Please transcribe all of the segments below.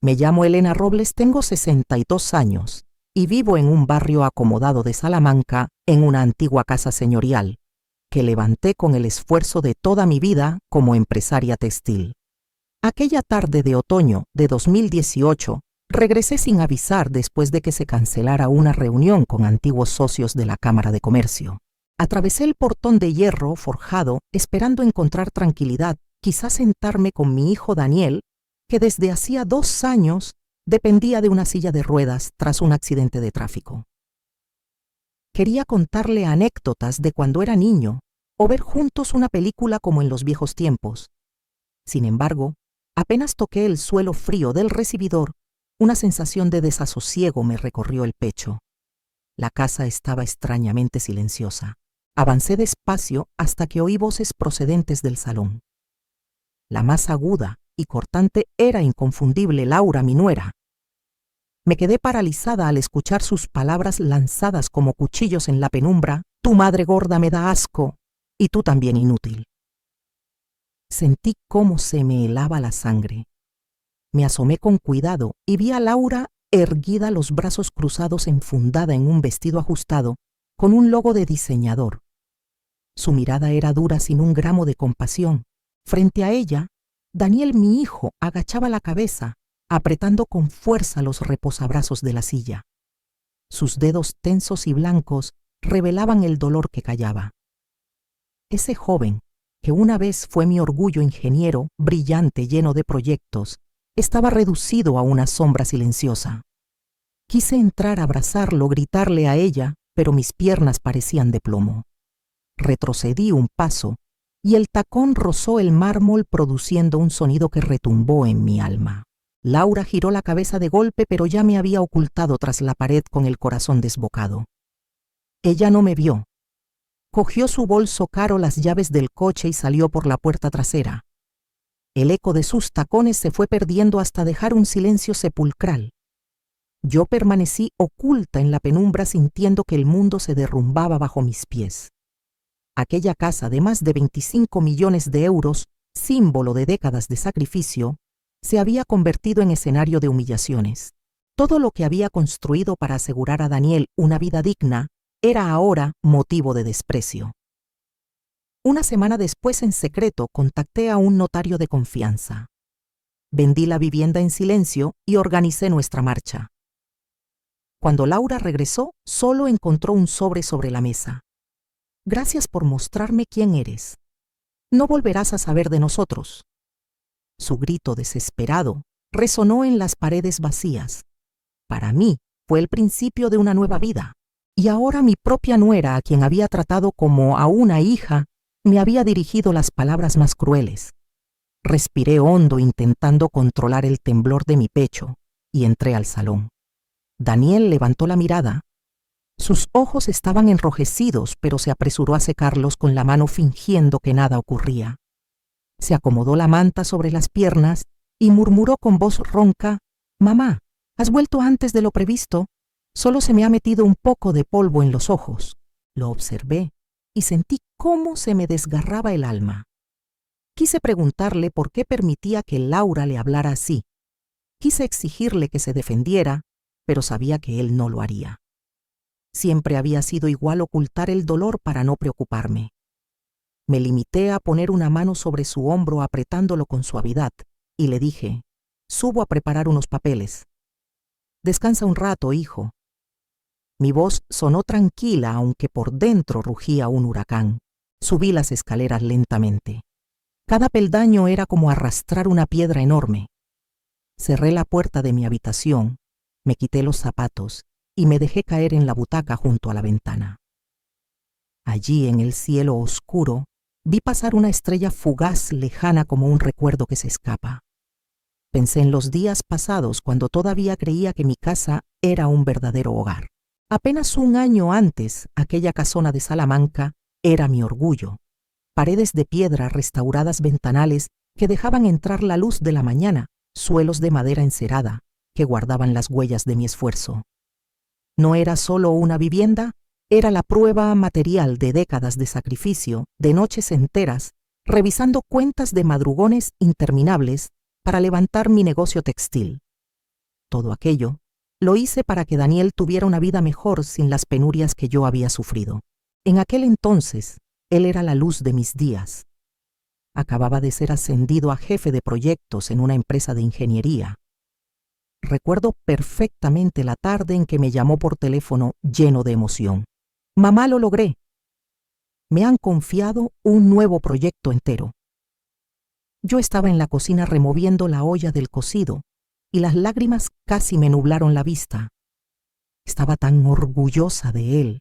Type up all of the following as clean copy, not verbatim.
Me llamo Elena Robles, tengo 62 años y vivo en un barrio acomodado de Salamanca, en una antigua casa señorial, que levanté con el esfuerzo de toda mi vida como empresaria textil. Aquella tarde de otoño de 2018, regresé sin avisar después de que se cancelara una reunión con antiguos socios de la Cámara de Comercio. Atravesé el portón de hierro forjado esperando encontrar tranquilidad, quizás sentarme con mi hijo Daniel, que desde hacía 2 años dependía de una silla de ruedas tras un accidente de tráfico. Quería contarle anécdotas de cuando era niño o ver juntos una película como en los viejos tiempos. Sin embargo, apenas toqué el suelo frío del recibidor, una sensación de desasosiego me recorrió el pecho. La casa estaba extrañamente silenciosa. Avancé despacio hasta que oí voces procedentes del salón. La más aguda y cortante era inconfundible Laura, mi nuera. Me quedé paralizada al escuchar sus palabras lanzadas como cuchillos en la penumbra: tu madre gorda me da asco, y tú también inútil. Sentí cómo se me helaba la sangre. Me asomé con cuidado y vi a Laura erguida, los brazos cruzados, enfundada en un vestido ajustado con un logo de diseñador. Su mirada era dura, sin un gramo de compasión. Frente a ella, Daniel, mi hijo, agachaba la cabeza, apretando con fuerza los reposabrazos de la silla. Sus dedos tensos y blancos revelaban el dolor que callaba. Ese joven, que una vez fue mi orgullo, ingeniero, brillante, lleno de proyectos, estaba reducido a una sombra silenciosa. Quise entrar a abrazarlo, gritarle a ella, pero mis piernas parecían de plomo. Retrocedí un paso y el tacón rozó el mármol, produciendo un sonido que retumbó en mi alma. Laura giró la cabeza de golpe, pero ya me había ocultado tras la pared con el corazón desbocado. Ella no me vio. Cogió su bolso caro, las llaves del coche y salió por la puerta trasera. El eco de sus tacones se fue perdiendo hasta dejar un silencio sepulcral. Yo permanecí oculta en la penumbra, sintiendo que el mundo se derrumbaba bajo mis pies. Aquella casa de más de 25 millones de euros, símbolo de décadas de sacrificio, se había convertido en escenario de humillaciones. Todo lo que había construido para asegurar a Daniel una vida digna era ahora motivo de desprecio. Una semana después, en secreto, contacté a un notario de confianza. Vendí la vivienda en silencio y organicé nuestra marcha. Cuando Laura regresó, solo encontró un sobre la mesa. Gracias por mostrarme quién eres. No volverás a saber de nosotros. Su grito desesperado resonó en las paredes vacías. Para mí fue el principio de una nueva vida. Y ahora mi propia nuera, a quien había tratado como a una hija, me había dirigido las palabras más crueles. Respiré hondo, intentando controlar el temblor de mi pecho, y entré al salón. Daniel levantó la mirada. Sus ojos estaban enrojecidos, pero se apresuró a secarlos con la mano, fingiendo que nada ocurría. Se acomodó la manta sobre las piernas y murmuró con voz ronca: «Mamá, has vuelto antes de lo previsto. Solo se me ha metido un poco de polvo en los ojos». Lo observé y sentí cómo se me desgarraba el alma. Quise preguntarle por qué permitía que Laura le hablara así. Quise exigirle que se defendiera, pero sabía que él no lo haría. Siempre había sido igual ocultar el dolor para no preocuparme. Me limité a poner una mano sobre su hombro, apretándolo con suavidad, y le dije: «Subo a preparar unos papeles. Descansa un rato, hijo». Mi voz sonó tranquila, aunque por dentro rugía un huracán. Subí las escaleras lentamente. Cada peldaño era como arrastrar una piedra enorme. Cerré la puerta de mi habitación, me quité los zapatos y me dejé caer en la butaca junto a la ventana. Allí, en el cielo oscuro, vi pasar una estrella fugaz, lejana como un recuerdo que se escapa. Pensé en los días pasados, cuando todavía creía que mi casa era un verdadero hogar. Apenas un año antes, aquella casona de Salamanca era mi orgullo. Paredes de piedra restauradas, ventanales que dejaban entrar la luz de la mañana, suelos de madera encerada que guardaban las huellas de mi esfuerzo. No era solo una vivienda, era la prueba material de décadas de sacrificio, de noches enteras, revisando cuentas, de madrugones interminables para levantar mi negocio textil. Todo aquello lo hice para que Daniel tuviera una vida mejor sin las penurias que yo había sufrido. En aquel entonces, él era la luz de mis días. Acababa de ser ascendido a jefe de proyectos en una empresa de ingeniería. Recuerdo perfectamente la tarde en que me llamó por teléfono lleno de emoción. Mamá, lo logré. Me han confiado un nuevo proyecto entero. Yo estaba en la cocina removiendo la olla del cocido y las lágrimas casi me nublaron la vista. Estaba tan orgullosa de él.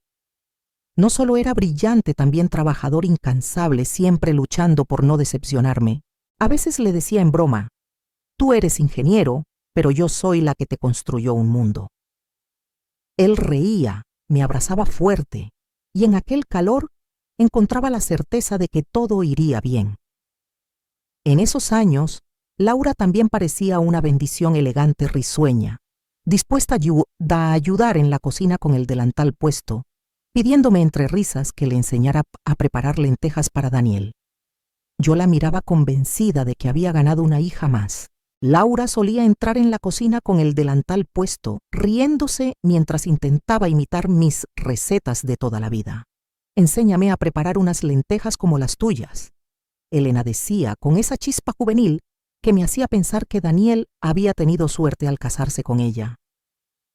No solo era brillante, también trabajador incansable, siempre luchando por no decepcionarme. A veces le decía en broma, tú eres ingeniero, pero yo soy la que te construyó un mundo. Él reía, me abrazaba fuerte, y en aquel calor encontraba la certeza de que todo iría bien. En esos años, Laura también parecía una bendición elegante, risueña, dispuesta a ayudar en la cocina con el delantal puesto, pidiéndome entre risas que le enseñara a preparar lentejas para Daniel. Yo la miraba convencida de que había ganado una hija más. Laura solía entrar en la cocina con el delantal puesto, riéndose mientras intentaba imitar mis recetas de toda la vida. Enséñame a preparar unas lentejas como las tuyas, Elena decía con esa chispa juvenil que me hacía pensar que Daniel había tenido suerte al casarse con ella.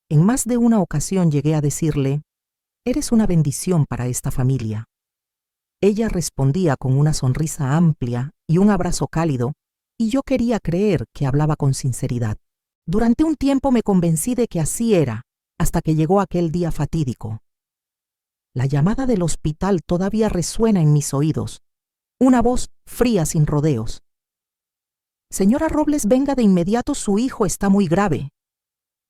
En más de una ocasión llegué a decirle, eres una bendición para esta familia. Ella respondía con una sonrisa amplia y un abrazo cálido, y yo quería creer que hablaba con sinceridad. Durante un tiempo me convencí de que así era, hasta que llegó aquel día fatídico. La llamada del hospital todavía resuena en mis oídos, una voz fría sin rodeos. Señora Robles, venga de inmediato, su hijo está muy grave.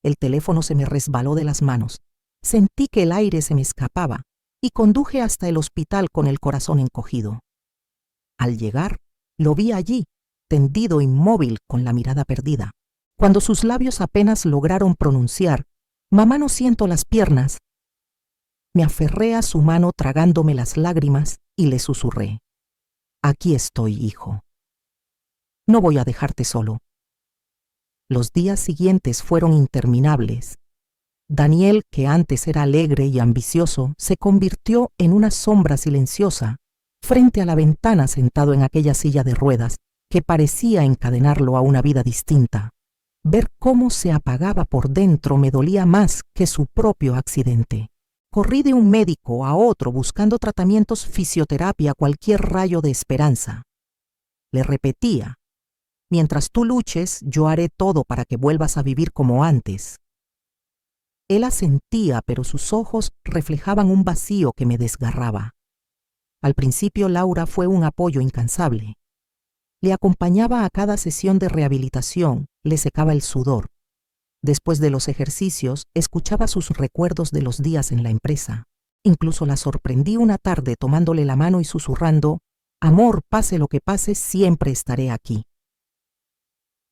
El teléfono se me resbaló de las manos. Sentí que el aire se me escapaba y conduje hasta el hospital con el corazón encogido. Al llegar, lo vi allí, tendido inmóvil con la mirada perdida. Cuando sus labios apenas lograron pronunciar, «Mamá, no siento las piernas», me aferré a su mano tragándome las lágrimas y le susurré, «Aquí estoy, hijo. No voy a dejarte solo». Los días siguientes fueron interminables. Daniel, que antes era alegre y ambicioso, se convirtió en una sombra silenciosa, frente a la ventana sentado en aquella silla de ruedas, que parecía encadenarlo a una vida distinta. Ver cómo se apagaba por dentro me dolía más que su propio accidente. Corrí de un médico a otro buscando tratamientos, fisioterapia, cualquier rayo de esperanza. Le repetía, mientras tú luches, yo haré todo para que vuelvas a vivir como antes. Él asentía, pero sus ojos reflejaban un vacío que me desgarraba. Al principio Laura fue un apoyo incansable. Le acompañaba a cada sesión de rehabilitación, le secaba el sudor. Después de los ejercicios, escuchaba sus recuerdos de los días en la empresa. Incluso la sorprendí una tarde tomándole la mano y susurrando, «Amor, pase lo que pase, siempre estaré aquí».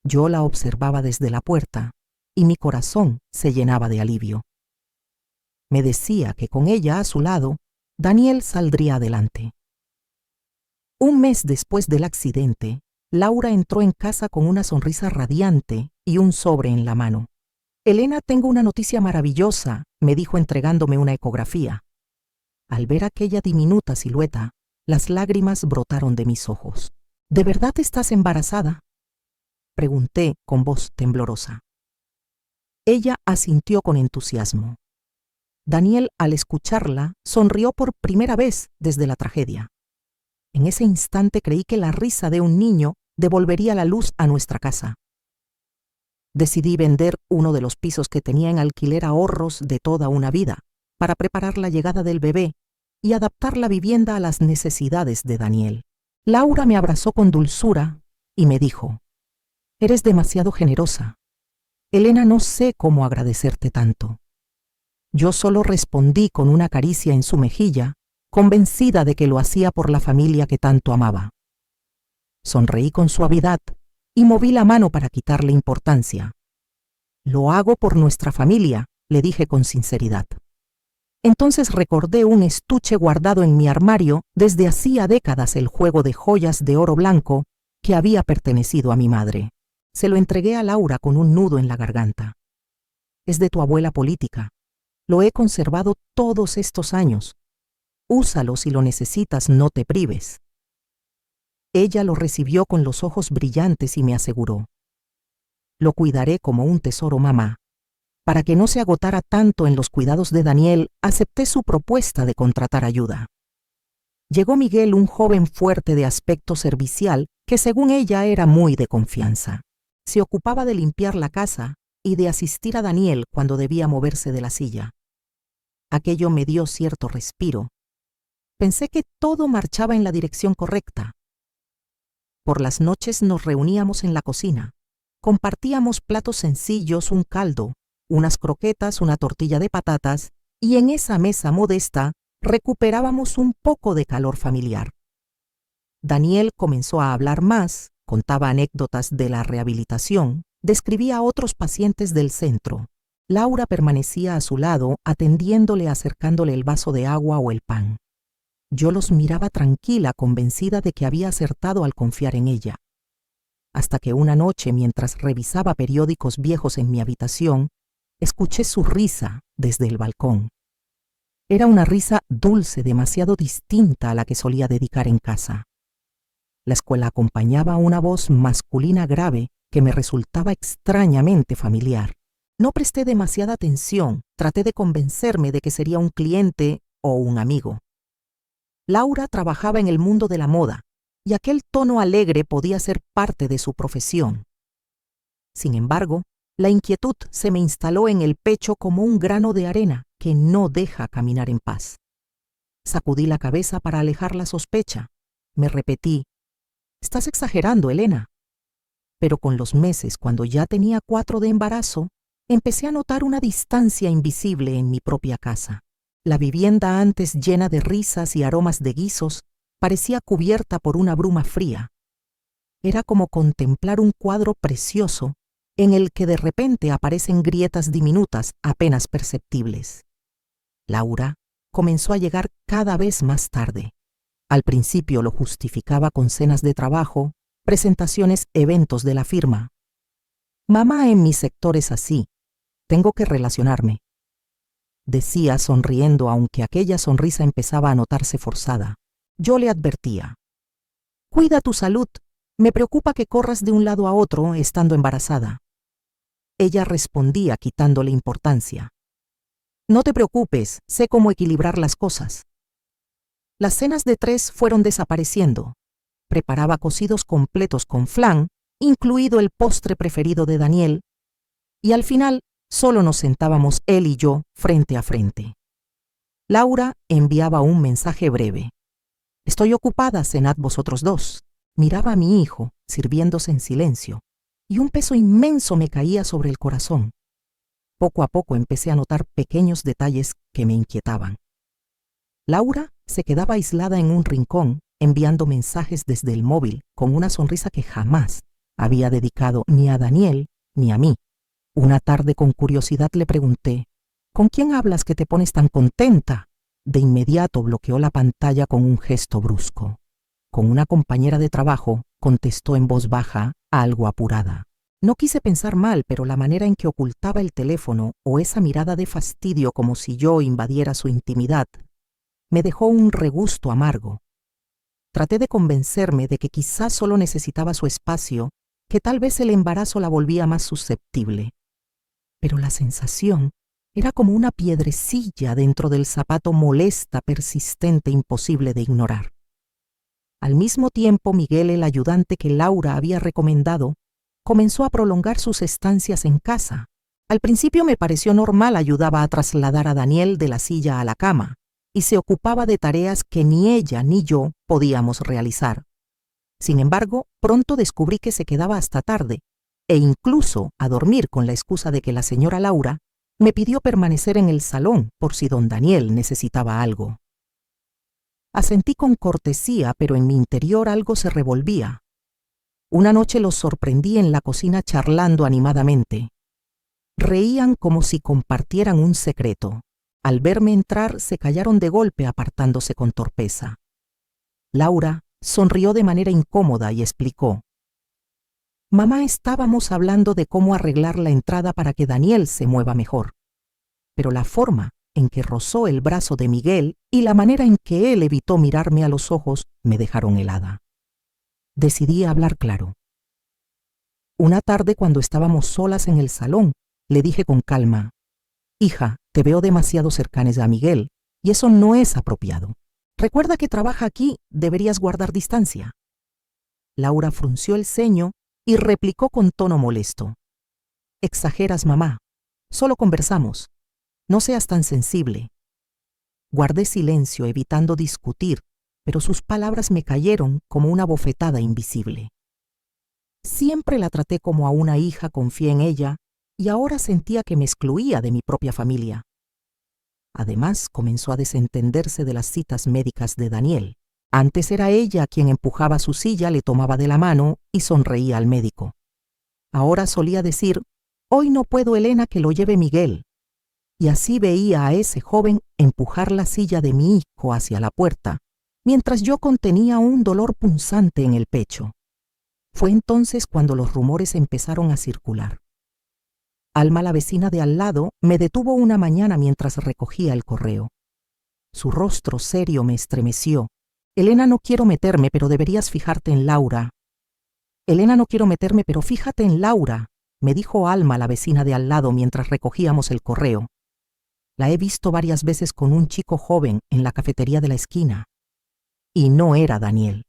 Yo la observaba desde la puerta y mi corazón se llenaba de alivio. Me decía que con ella a su lado, Daniel saldría adelante. Un mes después del accidente, Laura entró en casa con una sonrisa radiante y un sobre en la mano. «Elena, tengo una noticia maravillosa», me dijo entregándome una ecografía. Al ver aquella diminuta silueta, las lágrimas brotaron de mis ojos. «¿De verdad estás embarazada?», pregunté con voz temblorosa. Ella asintió con entusiasmo. Daniel, al escucharla, sonrió por primera vez desde la tragedia. En ese instante creí que la risa de un niño devolvería la luz a nuestra casa. Decidí vender uno de los pisos que tenía en alquiler, ahorros de toda una vida, para preparar la llegada del bebé y adaptar la vivienda a las necesidades de Daniel. Laura me abrazó con dulzura y me dijo, «Eres demasiado generosa. Elena, no sé cómo agradecerte tanto». Yo solo respondí con una caricia en su mejilla, convencida de que lo hacía por la familia que tanto amaba. Sonreí con suavidad y moví la mano para quitarle importancia. «Lo hago por nuestra familia», le dije con sinceridad. Entonces recordé un estuche guardado en mi armario desde hacía décadas, el juego de joyas de oro blanco que había pertenecido a mi madre. Se lo entregué a Laura con un nudo en la garganta. es de tu abuela política. Lo he conservado todos estos años. Úsalo si lo necesitas, no te prives. Ella lo recibió con los ojos brillantes y me aseguró: lo cuidaré como un tesoro, mamá. Para que no se agotara tanto en los cuidados de Daniel, acepté su propuesta de contratar ayuda. Llegó Miguel, un joven fuerte de aspecto servicial que según ella era muy de confianza. Se ocupaba de limpiar la casa y de asistir a Daniel cuando debía moverse de la silla. Aquello me dio cierto respiro. Pensé que todo marchaba en la dirección correcta. Por las noches nos reuníamos en la cocina. Compartíamos platos sencillos, un caldo, unas croquetas, una tortilla de patatas, y en esa mesa modesta recuperábamos un poco de calor familiar. Daniel comenzó a hablar más, contaba anécdotas de la rehabilitación, describía a otros pacientes del centro. Laura permanecía a su lado, atendiéndole, acercándole el vaso de agua o el pan. Yo los miraba tranquila, convencida de que había acertado al confiar en ella. Hasta que una noche, mientras revisaba periódicos viejos en mi habitación, escuché su risa desde el balcón. Era una risa dulce, demasiado distinta a la que solía dedicar en casa. La escuela acompañaba una voz masculina grave que me resultaba extrañamente familiar. No presté demasiada atención, traté de convencerme de que sería un cliente o un amigo. Laura trabajaba en el mundo de la moda, y aquel tono alegre podía ser parte de su profesión. Sin embargo, la inquietud se me instaló en el pecho como un grano de arena que no deja caminar en paz. Sacudí la cabeza para alejar la sospecha. Me repetí: «Estás exagerando, Elena». Pero con los meses, cuando ya tenía 4 de embarazo, empecé a notar una distancia invisible en mi propia casa. La vivienda, antes llena de risas y aromas de guisos, parecía cubierta por una bruma fría. Era como contemplar un cuadro precioso en el que de repente aparecen grietas diminutas apenas perceptibles. Laura comenzó a llegar cada vez más tarde. Al principio lo justificaba con cenas de trabajo, presentaciones, eventos de la firma. «Mamá, en mi sector es así. Tengo que relacionarme», decía sonriendo, aunque aquella sonrisa empezaba a notarse forzada. Yo le advertía: «Cuida tu salud. Me preocupa que corras de un lado a otro estando embarazada». Ella respondía quitándole importancia: «No te preocupes, sé cómo equilibrar las cosas». Las cenas de 3 fueron desapareciendo. Preparaba cocidos completos con flan, incluido el postre preferido de Daniel, y al final solo nos sentábamos él y yo frente a frente. Laura enviaba un mensaje breve: «Estoy ocupada, cenad vosotros dos». Miraba a mi hijo, sirviéndose en silencio, y un peso inmenso me caía sobre el corazón. Poco a poco empecé a notar pequeños detalles que me inquietaban. Laura se quedaba aislada en un rincón, enviando mensajes desde el móvil, con una sonrisa que jamás había dedicado ni a Daniel ni a mí. Una tarde, con curiosidad, le pregunté: «¿Con quién hablas que te pones tan contenta?». De inmediato bloqueó la pantalla con un gesto brusco. Con una compañera de trabajo, contestó en voz baja, algo apurada. No quise pensar mal, pero la manera en que ocultaba el teléfono o esa mirada de fastidio como si yo invadiera su intimidad me dejó un regusto amargo. Traté de convencerme de que quizás solo necesitaba su espacio, que tal vez el embarazo la volvía más susceptible. Pero la sensación era como una piedrecilla dentro del zapato, molesta, persistente, imposible de ignorar. Al mismo tiempo, Miguel, el ayudante que Laura había recomendado, comenzó a prolongar sus estancias en casa. Al principio me pareció normal, ayudaba a trasladar a Daniel de la silla a la cama y se ocupaba de tareas que ni ella ni yo podíamos realizar. Sin embargo, pronto descubrí que se quedaba hasta tarde e incluso a dormir, con la excusa de que la señora Laura me pidió permanecer en el salón por si don Daniel necesitaba algo. Asentí con cortesía, pero en mi interior algo se revolvía. Una noche los sorprendí en la cocina charlando animadamente. Reían como si compartieran un secreto. Al verme entrar, se callaron de golpe, apartándose con torpeza. Laura sonrió de manera incómoda y explicó: Mamá, estábamos hablando de cómo arreglar la entrada para que Daniel se mueva mejor. Pero la forma en que rozó el brazo de Miguel y la manera en que él evitó mirarme a los ojos me dejaron helada. Decidí hablar claro. Una tarde, cuando estábamos solas en el salón, le dije con calma: «Hija, te veo demasiado cercana a Miguel y eso no es apropiado. Recuerda que trabaja aquí, deberías guardar distancia». Laura frunció el ceño y replicó con tono molesto: «Exageras, mamá. Solo conversamos. No seas tan sensible». Guardé silencio, evitando discutir, pero sus palabras me cayeron como una bofetada invisible. Siempre la traté como a una hija, confié en ella, y ahora sentía que me excluía de mi propia familia. Además, comenzó a desentenderse de las citas médicas de Daniel. Antes era ella quien empujaba su silla, le tomaba de la mano y sonreía al médico. Ahora solía decir: «Hoy no puedo, Elena, que lo lleve Miguel». Y así veía a ese joven empujar la silla de mi hijo hacia la puerta, mientras yo contenía un dolor punzante en el pecho. Fue entonces cuando los rumores empezaron a circular. Alma, la vecina de al lado, me detuvo una mañana mientras recogía el correo. Su rostro serio me estremeció. «Elena, no quiero meterme, pero deberías fijarte en Laura». «Elena, no quiero meterme, pero fíjate en Laura», me dijo Alma, la vecina de al lado, mientras recogíamos el correo. «La he visto varias veces con un chico joven en la cafetería de la esquina». Y no era Daniel.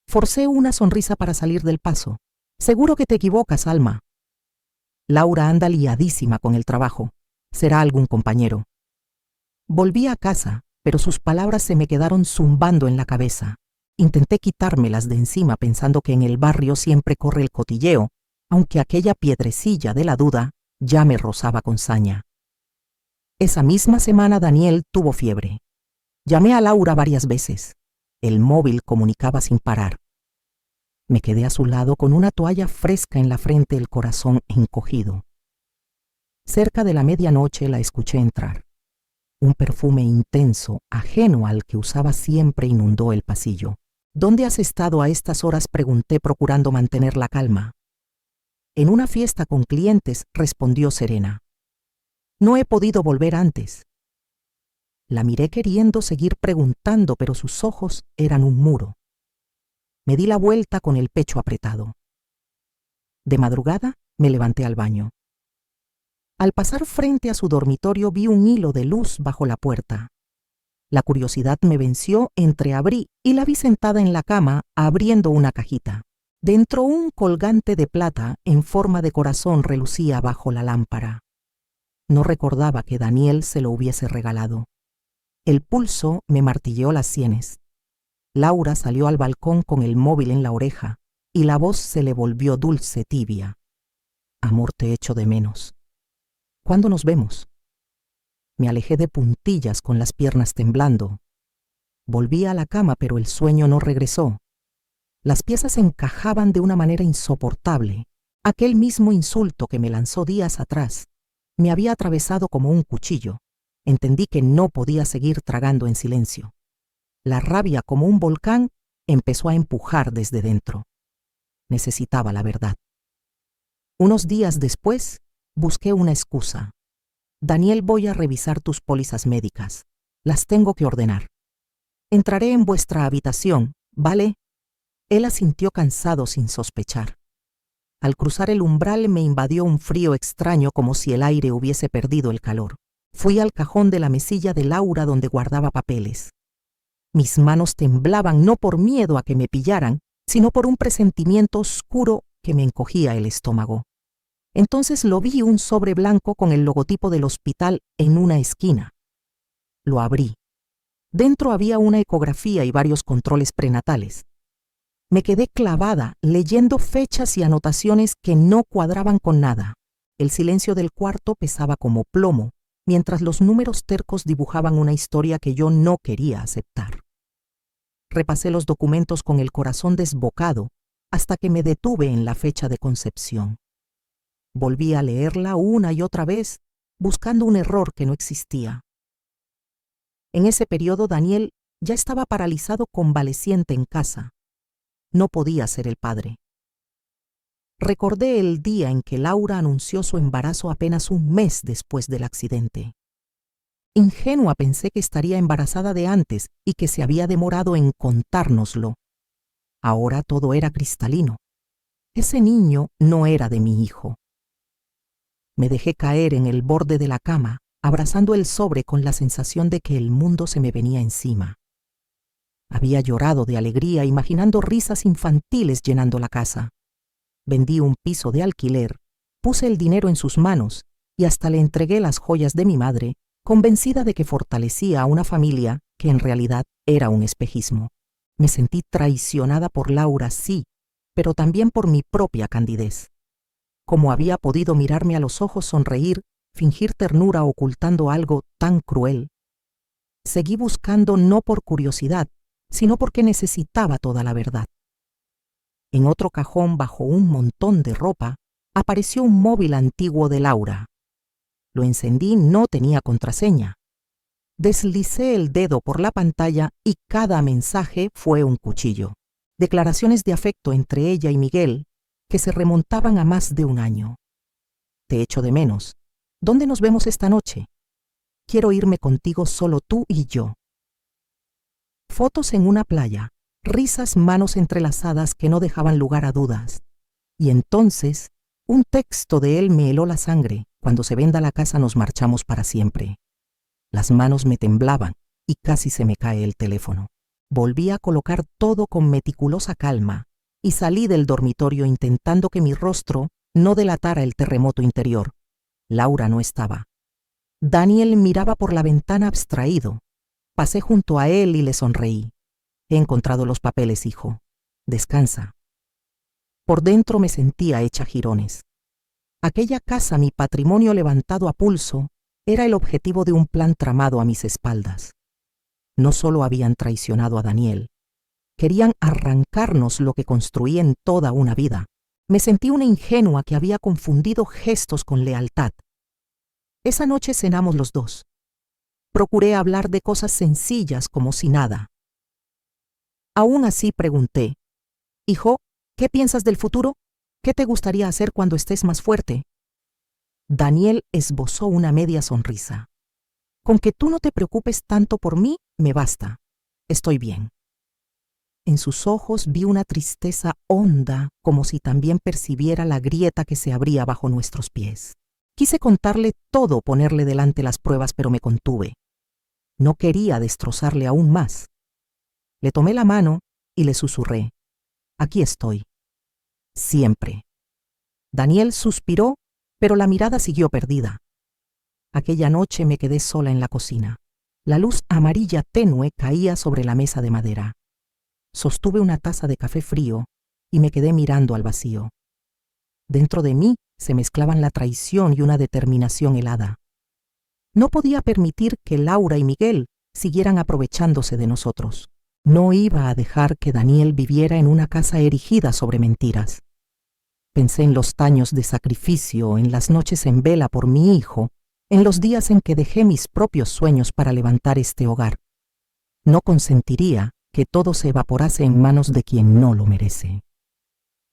Forcé una sonrisa para salir del paso. «Seguro que te equivocas, Alma. Laura anda liadísima con el trabajo. Será algún compañero». Volví a casa, pero sus palabras se me quedaron zumbando en la cabeza. Intenté quitármelas de encima pensando que en el barrio siempre corre el cotilleo, aunque aquella piedrecilla de la duda ya me rozaba con saña. Esa misma semana Daniel tuvo fiebre. Llamé a Laura varias veces. El móvil comunicaba sin parar. Me quedé a su lado con una toalla fresca en la frente, el corazón encogido. Cerca de la medianoche la escuché entrar. Un perfume intenso, ajeno al que usaba siempre, inundó el pasillo. «¿Dónde has estado a estas horas?», pregunté, procurando mantener la calma. «En una fiesta con clientes», respondió serena. «No he podido volver antes». La miré queriendo seguir preguntando, pero sus ojos eran un muro. Me di la vuelta con el pecho apretado. De madrugada me levanté al baño. Al pasar frente a su dormitorio vi un hilo de luz bajo la puerta. La curiosidad me venció, entreabrí y la vi sentada en la cama abriendo una cajita. Dentro, un colgante de plata en forma de corazón relucía bajo la lámpara. No recordaba que Daniel se lo hubiese regalado. El pulso me martilleó las sienes. Laura salió al balcón con el móvil en la oreja y la voz se le volvió dulce, tibia. «Amor, te echo de menos. ¿Cuándo nos vemos?». Me alejé de puntillas con las piernas temblando. Volví a la cama, pero el sueño no regresó. Las piezas encajaban de una manera insoportable. Aquel mismo insulto que me lanzó días atrás me había atravesado como un cuchillo. Entendí que no podía seguir tragando en silencio. La rabia, como un volcán, empezó a empujar desde dentro. Necesitaba la verdad. Unos días después, busqué una excusa. «Daniel, voy a revisar tus pólizas médicas. Las tengo que ordenar. Entraré en vuestra habitación, ¿vale?». Él asintió cansado, sin sospechar. Al cruzar el umbral me invadió un frío extraño, como si el aire hubiese perdido el calor. Fui al cajón de la mesilla de Laura donde guardaba papeles. Mis manos temblaban, no por miedo a que me pillaran, sino por un presentimiento oscuro que me encogía el estómago. Entonces lo vi, un sobre blanco con el logotipo del hospital en una esquina. Lo abrí. Dentro había una ecografía y varios controles prenatales. Me quedé clavada, leyendo fechas y anotaciones que no cuadraban con nada. El silencio del cuarto pesaba como plomo, mientras los números tercos dibujaban una historia que yo no quería aceptar. Repasé los documentos con el corazón desbocado hasta que me detuve en la fecha de concepción. Volví a leerla una y otra vez, buscando un error que no existía. En ese periodo Daniel ya estaba paralizado, convaleciente en casa. No podía ser el padre. Recordé el día en que Laura anunció su embarazo apenas un mes después del accidente. Ingenua pensé que estaría embarazada de antes y que se había demorado en contárnoslo. Ahora todo era cristalino. Ese niño no era de mi hijo. Me dejé caer en el borde de la cama, abrazando el sobre con la sensación de que el mundo se me venía encima. Había llorado de alegría imaginando risas infantiles llenando la casa. Vendí un piso de alquiler, puse el dinero en sus manos y hasta le entregué las joyas de mi madre, convencida de que fortalecía a una familia que en realidad era un espejismo. Me sentí traicionada por Laura, sí, pero también por mi propia candidez. ¿Cómo había podido mirarme a los ojos, sonreír, fingir ternura ocultando algo tan cruel? Seguí buscando no por curiosidad, sino porque necesitaba toda la verdad. En otro cajón, bajo un montón de ropa, apareció un móvil antiguo de Laura. Lo encendí, no tenía contraseña. Deslicé el dedo por la pantalla y cada mensaje fue un cuchillo. Declaraciones de afecto entre ella y Miguel que se remontaban a más de un año. Te echo de menos. ¿Dónde nos vemos esta noche? Quiero irme contigo, solo tú y yo. Fotos en una playa, risas, manos entrelazadas que no dejaban lugar a dudas. Y entonces, un texto de él me heló la sangre. Cuando se venda la casa nos marchamos para siempre. Las manos me temblaban y casi se me cae el teléfono. Volví a colocar todo con meticulosa calma y salí del dormitorio intentando que mi rostro no delatara el terremoto interior. Laura no estaba. Daniel miraba por la ventana abstraído. Pasé junto a él y le sonreí. He encontrado los papeles, hijo. Descansa. Por dentro me sentía hecha jirones. Aquella casa, mi patrimonio levantado a pulso, era el objetivo de un plan tramado a mis espaldas. No solo habían traicionado a Daniel, querían arrancarnos lo que construí en toda una vida. Me sentí una ingenua que había confundido gestos con lealtad. Esa noche cenamos los dos. Procuré hablar de cosas sencillas como si nada. Aún así pregunté, hijo, ¿qué piensas del futuro? ¿Qué te gustaría hacer cuando estés más fuerte? Daniel esbozó una media sonrisa. Con que tú no te preocupes tanto por mí, me basta. Estoy bien. En sus ojos vi una tristeza honda, como si también percibiera la grieta que se abría bajo nuestros pies. Quise contarle todo, ponerle delante las pruebas, pero me contuve. No quería destrozarle aún más. Le tomé la mano y le susurré, aquí estoy. Siempre. Daniel suspiró, pero la mirada siguió perdida. Aquella noche me quedé sola en la cocina. La luz amarilla tenue caía sobre la mesa de madera. Sostuve una taza de café frío y me quedé mirando al vacío. Dentro de mí se mezclaban la traición y una determinación helada. No podía permitir que Laura y Miguel siguieran aprovechándose de nosotros. No iba a dejar que Daniel viviera en una casa erigida sobre mentiras. Pensé en los años de sacrificio, en las noches en vela por mi hijo, en los días en que dejé mis propios sueños para levantar este hogar. No consentiría que todo se evaporase en manos de quien no lo merece.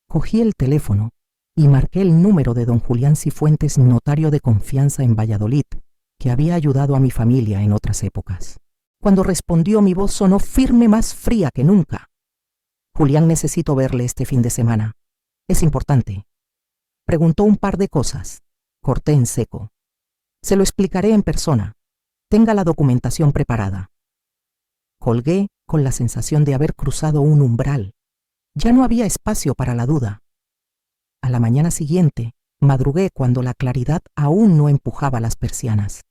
Cogí el teléfono y marqué el número de don Julián Cifuentes, notario de confianza en Valladolid, que había ayudado a mi familia en otras épocas. Cuando respondió, mi voz sonó firme, más fría que nunca. Julián, necesito verle este fin de semana. Es importante. Preguntó un par de cosas. Corté en seco. Se lo explicaré en persona. Tenga la documentación preparada. Colgué con la sensación de haber cruzado un umbral. Ya no había espacio para la duda. A la mañana siguiente, madrugué cuando la claridad aún no empujaba las persianas.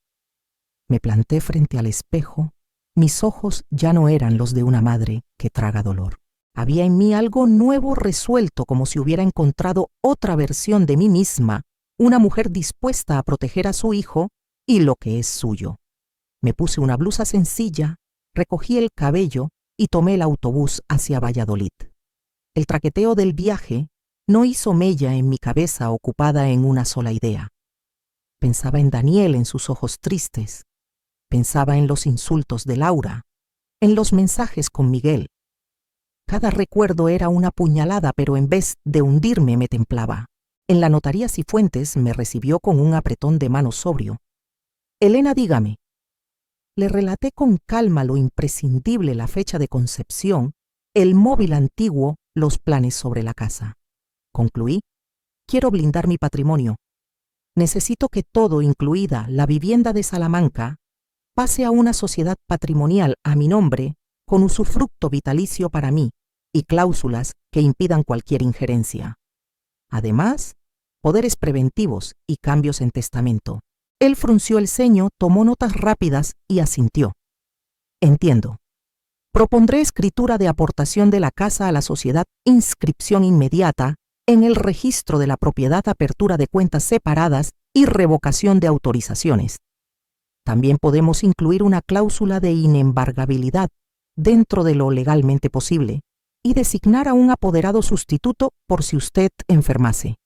Me planté frente al espejo. Mis ojos ya no eran los de una madre que traga dolor. Había en mí algo nuevo resuelto, como si hubiera encontrado otra versión de mí misma, una mujer dispuesta a proteger a su hijo y lo que es suyo. Me puse una blusa sencilla, recogí el cabello y tomé el autobús hacia Valladolid. El traqueteo del viaje no hizo mella en mi cabeza ocupada en una sola idea. Pensaba en Daniel, en sus ojos tristes. Pensaba en los insultos de Laura, en los mensajes con Miguel. Cada recuerdo era una puñalada, pero en vez de hundirme me templaba. En la notaría Cifuentes me recibió con un apretón de mano sobrio. Elena, dígame. Le relaté con calma lo imprescindible, la fecha de concepción, el móvil antiguo, los planes sobre la casa. Concluí: quiero blindar mi patrimonio. Necesito que todo, incluida la vivienda de Salamanca, pase a una sociedad patrimonial a mi nombre, con usufructo vitalicio para mí y cláusulas que impidan cualquier injerencia. Además, poderes preventivos y cambios en testamento. Él frunció el ceño, tomó notas rápidas y asintió. Entiendo. Propondré escritura de aportación de la casa a la sociedad, inscripción inmediata en el registro de la propiedad, apertura de cuentas separadas y revocación de autorizaciones. También podemos incluir una cláusula de inembargabilidad dentro de lo legalmente posible y designar a un apoderado sustituto por si usted enfermase.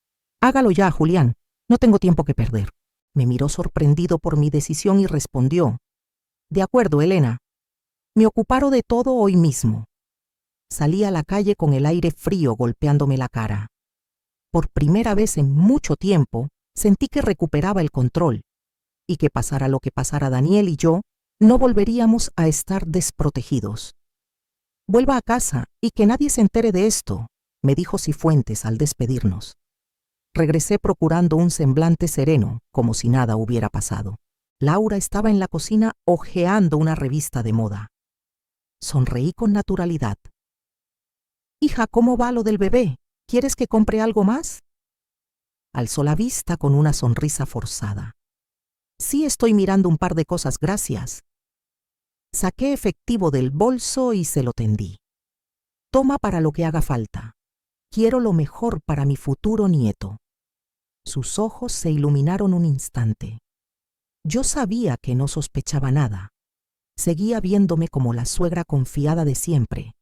Hágalo ya, Julián. No tengo tiempo que perder. Me miró sorprendido por mi decisión y respondió: de acuerdo, Elena. Me ocuparé de todo hoy mismo. Salí a la calle con el aire frío golpeándome la cara. Por primera vez en mucho tiempo, sentí que recuperaba el control y que pasara lo que pasara, Daniel y yo no volveríamos a estar desprotegidos. Vuelva a casa y que nadie se entere de esto, me dijo Cifuentes al despedirnos. Regresé procurando un semblante sereno, como si nada hubiera pasado. Laura estaba en la cocina hojeando una revista de moda. Sonreí con naturalidad. Hija, ¿cómo va lo del bebé? ¿Quieres que compre algo más? Alzó la vista con una sonrisa forzada. Sí, estoy mirando un par de cosas, gracias. Saqué efectivo del bolso y se lo tendí. Toma para lo que haga falta. Quiero lo mejor para mi futuro nieto. Sus ojos se iluminaron un instante. Yo sabía que no sospechaba nada. Seguía viéndome como la suegra confiada de siempre.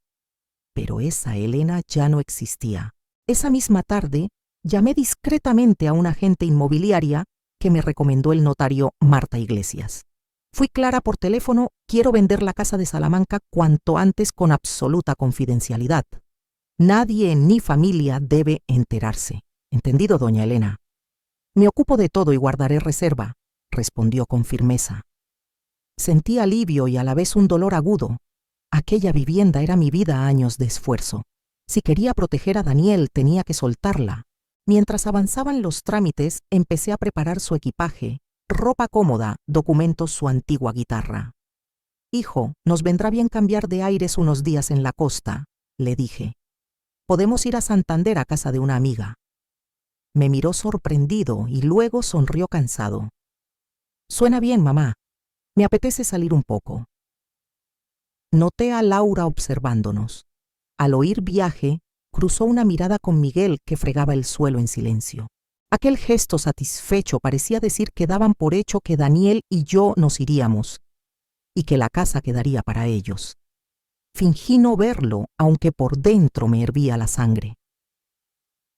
Pero esa Elena ya no existía. Esa misma tarde, llamé discretamente a una agente inmobiliaria que me recomendó el notario Marta Iglesias. Fui clara por teléfono: quiero vender la casa de Salamanca cuanto antes, con absoluta confidencialidad. Nadie en mi familia debe enterarse. ¿Entendido, doña Elena? Me ocupo de todo y guardaré reserva, respondió con firmeza. Sentí alivio y a la vez un dolor agudo. Aquella vivienda era mi vida, años de esfuerzo. Si quería proteger a Daniel, tenía que soltarla. Mientras avanzaban los trámites, empecé a preparar su equipaje, ropa cómoda, documentos, su antigua guitarra. Hijo, nos vendrá bien cambiar de aires unos días en la costa, le dije. Podemos ir a Santander, a casa de una amiga. Me miró sorprendido y luego sonrió cansado. Suena bien, mamá. Me apetece salir un poco. Noté a Laura observándonos. Al oír viaje, cruzó una mirada con Miguel, que fregaba el suelo en silencio. Aquel gesto satisfecho parecía decir que daban por hecho que Daniel y yo nos iríamos, y que la casa quedaría para ellos. Fingí no verlo, aunque por dentro me hervía la sangre.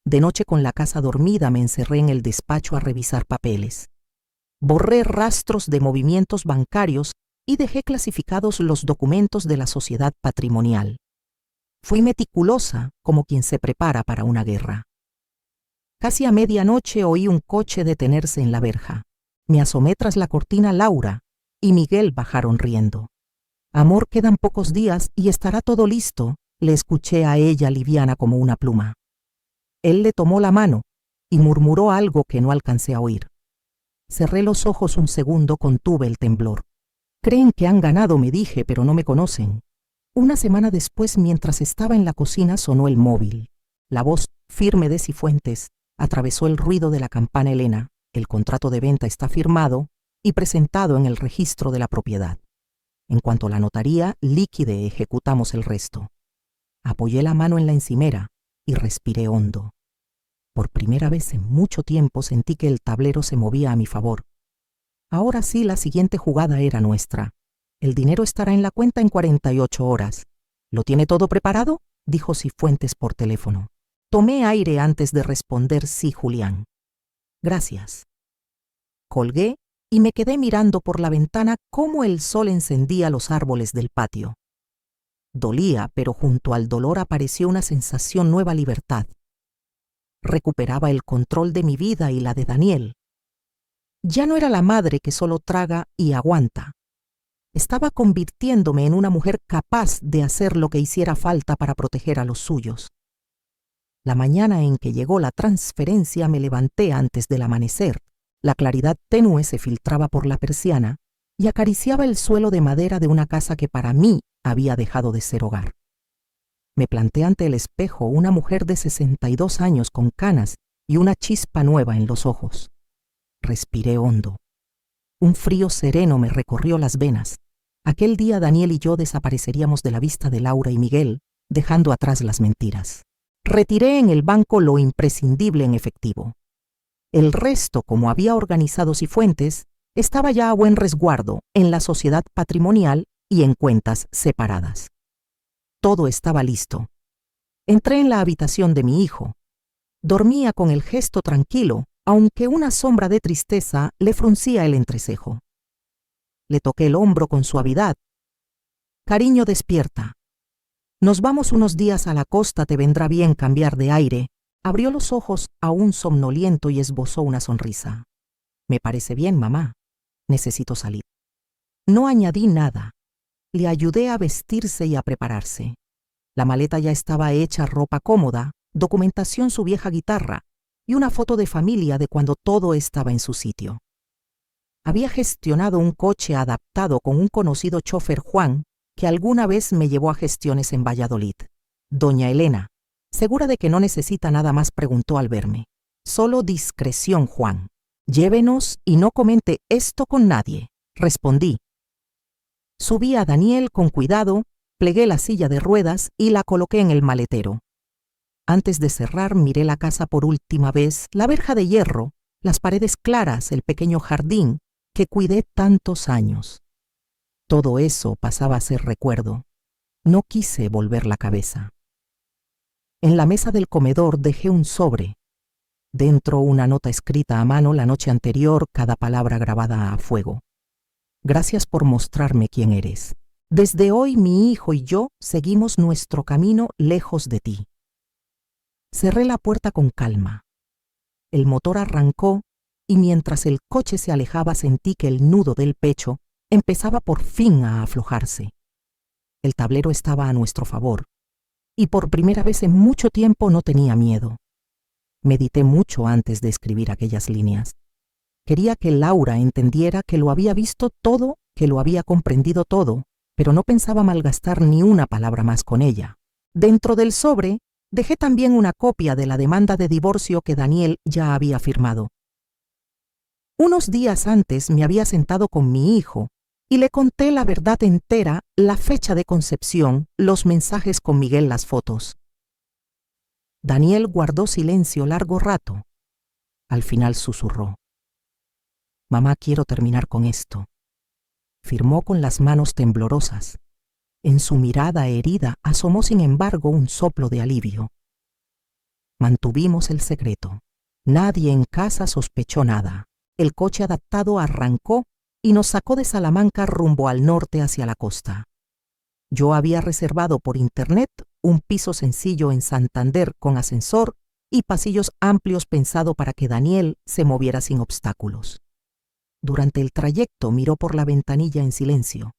De noche, con la casa dormida, me encerré en el despacho a revisar papeles. Borré rastros de movimientos bancarios y dejé clasificados los documentos de la sociedad patrimonial. Fui meticulosa, como quien se prepara para una guerra. Casi a medianoche oí un coche detenerse en la verja. Me asomé tras la cortina. Laura y Miguel bajaron riendo. Amor, quedan pocos días y estará todo listo, le escuché a ella, liviana como una pluma. Él le tomó la mano y murmuró algo que no alcancé a oír. Cerré los ojos un segundo, contuve el temblor. Creen que han ganado, me dije, pero no me conocen. Una semana después, mientras estaba en la cocina, sonó el móvil. La voz firme de Cifuentes atravesó el ruido de la campana. Elena, el contrato de venta está firmado y presentado en el registro de la propiedad. En cuanto la notaría liquide, ejecutamos el resto. Apoyé la mano en la encimera y respiré hondo. Por primera vez en mucho tiempo sentí que el tablero se movía a mi favor. Ahora sí, la siguiente jugada era nuestra. El dinero estará en la cuenta en 48 horas. ¿Lo tiene todo preparado?, dijo Cifuentes por teléfono. Tomé aire antes de responder: sí, Julián. Gracias. Colgué y me quedé mirando por la ventana cómo el sol encendía los árboles del patio. Dolía, pero junto al dolor apareció una sensación nueva: libertad. Recuperaba el control de mi vida y la de Daniel. Ya no era la madre que solo traga y aguanta. Estaba convirtiéndome en una mujer capaz de hacer lo que hiciera falta para proteger a los suyos. La mañana en que llegó la transferencia me levanté antes del amanecer. La claridad tenue se filtraba por la persiana y acariciaba el suelo de madera de una casa que para mí había dejado de ser hogar. Me planté ante el espejo, una mujer de 62 años con canas y una chispa nueva en los ojos. Respiré hondo. Un frío sereno me recorrió las venas. Aquel día Daniel y yo desapareceríamos de la vista de Laura y Miguel, dejando atrás las mentiras. Retiré en el banco lo imprescindible en efectivo. El resto, como había organizado Cifuentes, estaba ya a buen resguardo en la sociedad patrimonial y en cuentas separadas. Todo estaba listo. Entré en la habitación de mi hijo. Dormía con el gesto tranquilo, aunque una sombra de tristeza le fruncía el entrecejo. Le toqué el hombro con suavidad. «Cariño, despierta. Nos vamos unos días a la costa, te vendrá bien cambiar de aire». Abrió los ojos aún somnoliento y esbozó una sonrisa. «Me parece bien, mamá. Necesito salir». No añadí nada. Le ayudé a vestirse y a prepararse. La maleta ya estaba hecha, ropa cómoda, documentación, su vieja guitarra y una foto de familia de cuando todo estaba en su sitio. Había gestionado un coche adaptado con un conocido chofer, Juan, que alguna vez me llevó a gestiones en Valladolid. Doña Elena, segura de que no necesita nada más, preguntó al verme. «Solo discreción, Juan. Llévenos y no comente esto con nadie», respondí. Subí a Daniel con cuidado, plegué la silla de ruedas y la coloqué en el maletero. Antes de cerrar, miré la casa por última vez, la verja de hierro, las paredes claras, el pequeño jardín que cuidé tantos años. Todo eso pasaba a ser recuerdo. No quise volver la cabeza. En la mesa del comedor dejé un sobre. Dentro una nota escrita a mano la noche anterior, cada palabra grabada a fuego. «Gracias por mostrarme quién eres. Desde hoy mi hijo y yo seguimos nuestro camino lejos de ti». Cerré la puerta con calma. El motor arrancó y mientras el coche se alejaba sentí que el nudo del pecho empezaba por fin a aflojarse. El tablero estaba a nuestro favor y por primera vez en mucho tiempo no tenía miedo. Medité mucho antes de escribir aquellas líneas. Quería que Laura entendiera que lo había visto todo, que lo había comprendido todo, pero no pensaba malgastar ni una palabra más con ella. Dentro del sobre dejé también una copia de la demanda de divorcio que Daniel ya había firmado. Unos días antes me había sentado con mi hijo y le conté la verdad entera, la fecha de concepción, los mensajes con Miguel, las fotos. Daniel guardó silencio largo rato. Al final susurró: «Mamá, quiero terminar con esto». Firmó con las manos temblorosas. En su mirada herida asomó sin embargo un soplo de alivio. Mantuvimos el secreto. Nadie en casa sospechó nada. El coche adaptado arrancó y nos sacó de Salamanca rumbo al norte hacia la costa. Yo había reservado por internet un piso sencillo en Santander con ascensor y pasillos amplios pensado para que Daniel se moviera sin obstáculos. Durante el trayecto miró por la ventanilla en silencio.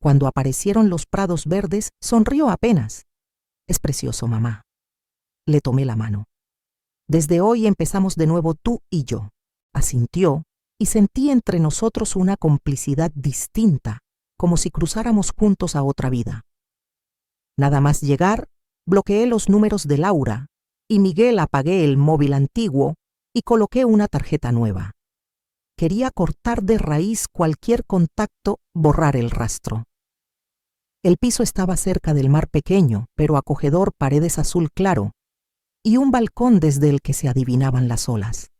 Cuando aparecieron los prados verdes, sonrió apenas. «Es precioso, mamá». Le tomé la mano. «Desde hoy empezamos de nuevo tú y yo». Asintió y sentí entre nosotros una complicidad distinta, como si cruzáramos juntos a otra vida. Nada más llegar, bloqueé los números de Laura y Miguel, apagué el móvil antiguo y coloqué una tarjeta nueva. Quería cortar de raíz cualquier contacto, borrar el rastro. El piso estaba cerca del mar pequeño, pero acogedor, paredes azul claro, y un balcón desde el que se adivinaban las olas.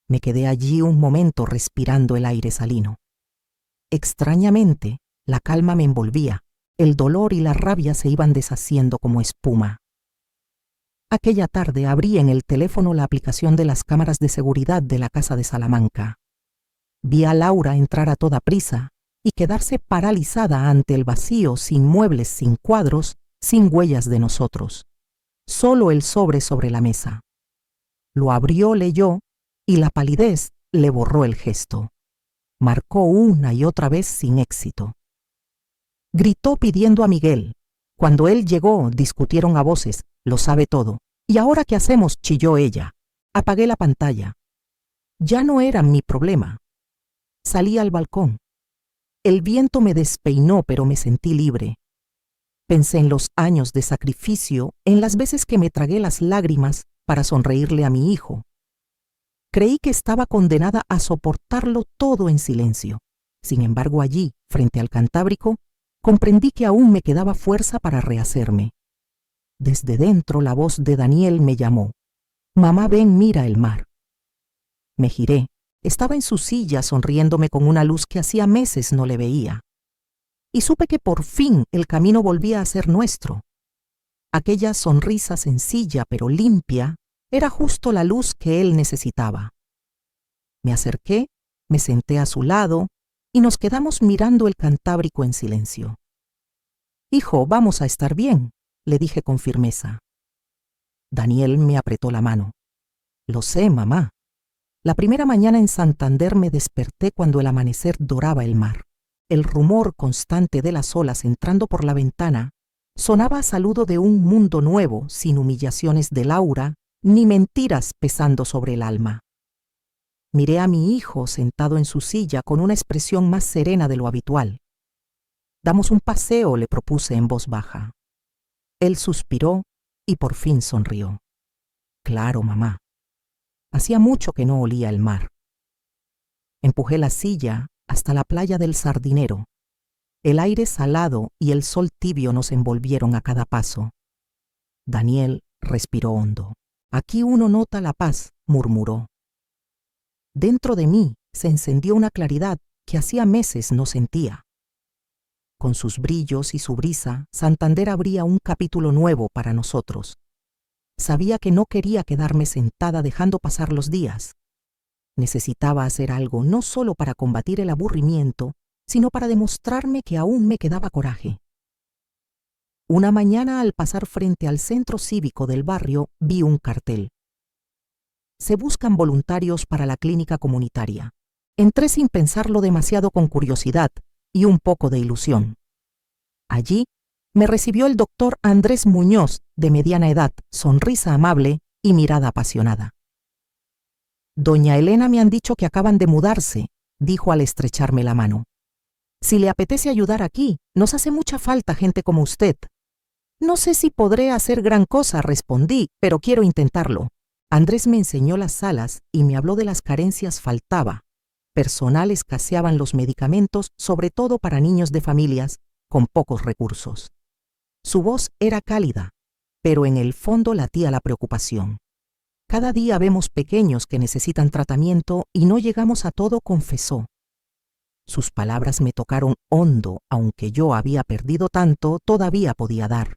Me quedé allí un momento respirando el aire salino. Extrañamente, la calma me envolvía, el dolor y la rabia se iban deshaciendo como espuma. Aquella tarde abrí en el teléfono la aplicación de las cámaras de seguridad de la casa de Salamanca. Vi a Laura entrar a toda prisa y quedarse paralizada ante el vacío, sin muebles, sin cuadros, sin huellas de nosotros. Solo el sobre la mesa. Lo abrió, leyó, y la palidez le borró el gesto. Marcó una y otra vez sin éxito. Gritó pidiendo a Miguel. Cuando él llegó, discutieron a voces, lo sabe todo. ¿Y ahora qué hacemos?, chilló ella. Apagué la pantalla. Ya no era mi problema. Salí al balcón. El viento me despeinó, pero me sentí libre. Pensé en los años de sacrificio, en las veces que me tragué las lágrimas para sonreírle a mi hijo. Creí que estaba condenada a soportarlo todo en silencio. Sin embargo, allí, frente al Cantábrico, comprendí que aún me quedaba fuerza para rehacerme. Desde dentro la voz de Daniel me llamó. Mamá, ven, mira el mar. Me giré. Estaba en su silla sonriéndome con una luz que hacía meses no le veía. Y supe que por fin el camino volvía a ser nuestro. Aquella sonrisa sencilla pero limpia era justo la luz que él necesitaba. Me acerqué, me senté a su lado y nos quedamos mirando el Cantábrico en silencio. Hijo, vamos a estar bien, le dije con firmeza. Daniel me apretó la mano. Lo sé, mamá. La primera mañana en Santander me desperté cuando el amanecer doraba el mar. El rumor constante de las olas entrando por la ventana sonaba a saludo de un mundo nuevo, sin humillaciones de Laura ni mentiras pesando sobre el alma. Miré a mi hijo sentado en su silla con una expresión más serena de lo habitual. Damos un paseo, le propuse en voz baja. Él suspiró y por fin sonrió. Claro, mamá. Hacía mucho que no olía el mar. Empujé la silla hasta la playa del Sardinero. El aire salado y el sol tibio nos envolvieron a cada paso. Daniel respiró hondo. Aquí uno nota la paz, murmuró. Dentro de mí se encendió una claridad que hacía meses no sentía. Con sus brillos y su brisa, Santander abría un capítulo nuevo para nosotros. Sabía que no quería quedarme sentada dejando pasar los días. Necesitaba hacer algo no solo para combatir el aburrimiento, sino para demostrarme que aún me quedaba coraje. Una mañana, al pasar frente al centro cívico del barrio, vi un cartel. Se buscan voluntarios para la clínica comunitaria. Entré sin pensarlo demasiado, con curiosidad y un poco de ilusión. Allí me recibió el doctor Andrés Muñoz, de mediana edad, sonrisa amable y mirada apasionada. Doña Elena, me han dicho que acaban de mudarse, dijo al estrecharme la mano. Si le apetece ayudar aquí, nos hace mucha falta gente como usted. No sé si podré hacer gran cosa, respondí, pero quiero intentarlo. Andrés me enseñó las salas y me habló de las carencias. Faltaba. Personal, escaseaban los medicamentos, sobre todo para niños de familias con pocos recursos. Su voz era cálida, pero en el fondo latía la preocupación. Cada día vemos pequeños que necesitan tratamiento y no llegamos a todo, confesó. Sus palabras me tocaron hondo, aunque yo había perdido tanto, todavía podía dar.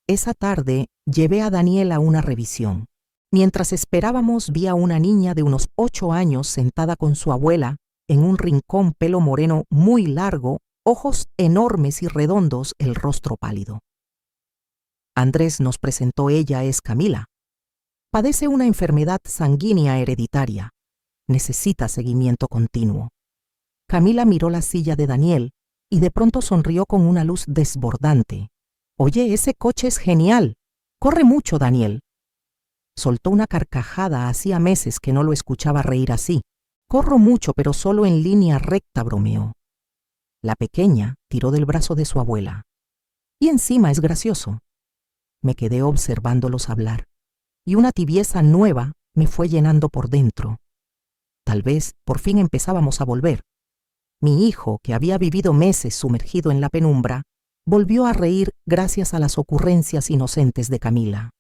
Esa tarde llevé a Daniel a una revisión. Mientras esperábamos, vi a una niña de unos 8 años sentada con su abuela en un rincón, pelo moreno muy largo, ojos enormes y redondos, el rostro pálido. Andrés nos presentó. Ella es Camila. Padece una enfermedad sanguínea hereditaria. Necesita seguimiento continuo. Camila miró la silla de Daniel y de pronto sonrió con una luz desbordante. Oye, ese coche es genial. Corre mucho, Daniel. Soltó una carcajada. Hacía meses que no lo escuchaba reír así. Corro mucho, pero solo en línea recta, bromeó. La pequeña tiró del brazo de su abuela. Y encima es gracioso. Me quedé observándolos hablar, y una tibieza nueva me fue llenando por dentro. Tal vez por fin empezábamos a volver. Mi hijo, que había vivido meses sumergido en la penumbra, volvió a reír gracias a las ocurrencias inocentes de Camila.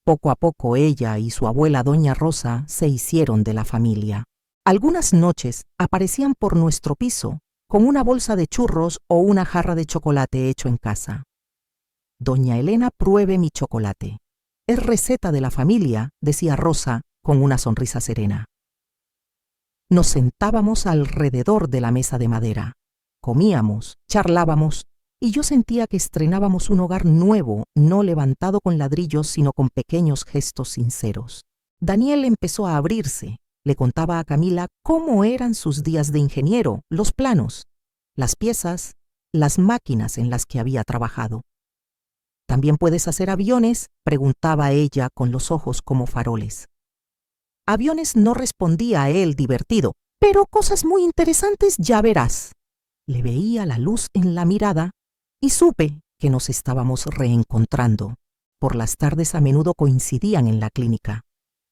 Poco a poco ella y su abuela doña Rosa se hicieron de la familia. Algunas noches aparecían por nuestro piso con una bolsa de churros o una jarra de chocolate hecho en casa. Doña Elena, pruebe mi chocolate. Es receta de la familia, decía Rosa con una sonrisa serena. Nos sentábamos alrededor de la mesa de madera. comíamos, charlábamos, y yo sentía que estrenábamos un hogar nuevo, no levantado con ladrillos, sino con pequeños gestos sinceros. Daniel empezó a abrirse. Le contaba a Camila cómo eran sus días de ingeniero, los planos, las piezas, las máquinas en las que había trabajado. ¿También puedes hacer aviones?, preguntaba ella con los ojos como faroles. Aviones, no respondía a él divertido, pero cosas muy interesantes ya verás. Le veía la luz en la mirada y supe que nos estábamos reencontrando. Por las tardes a menudo coincidían en la clínica.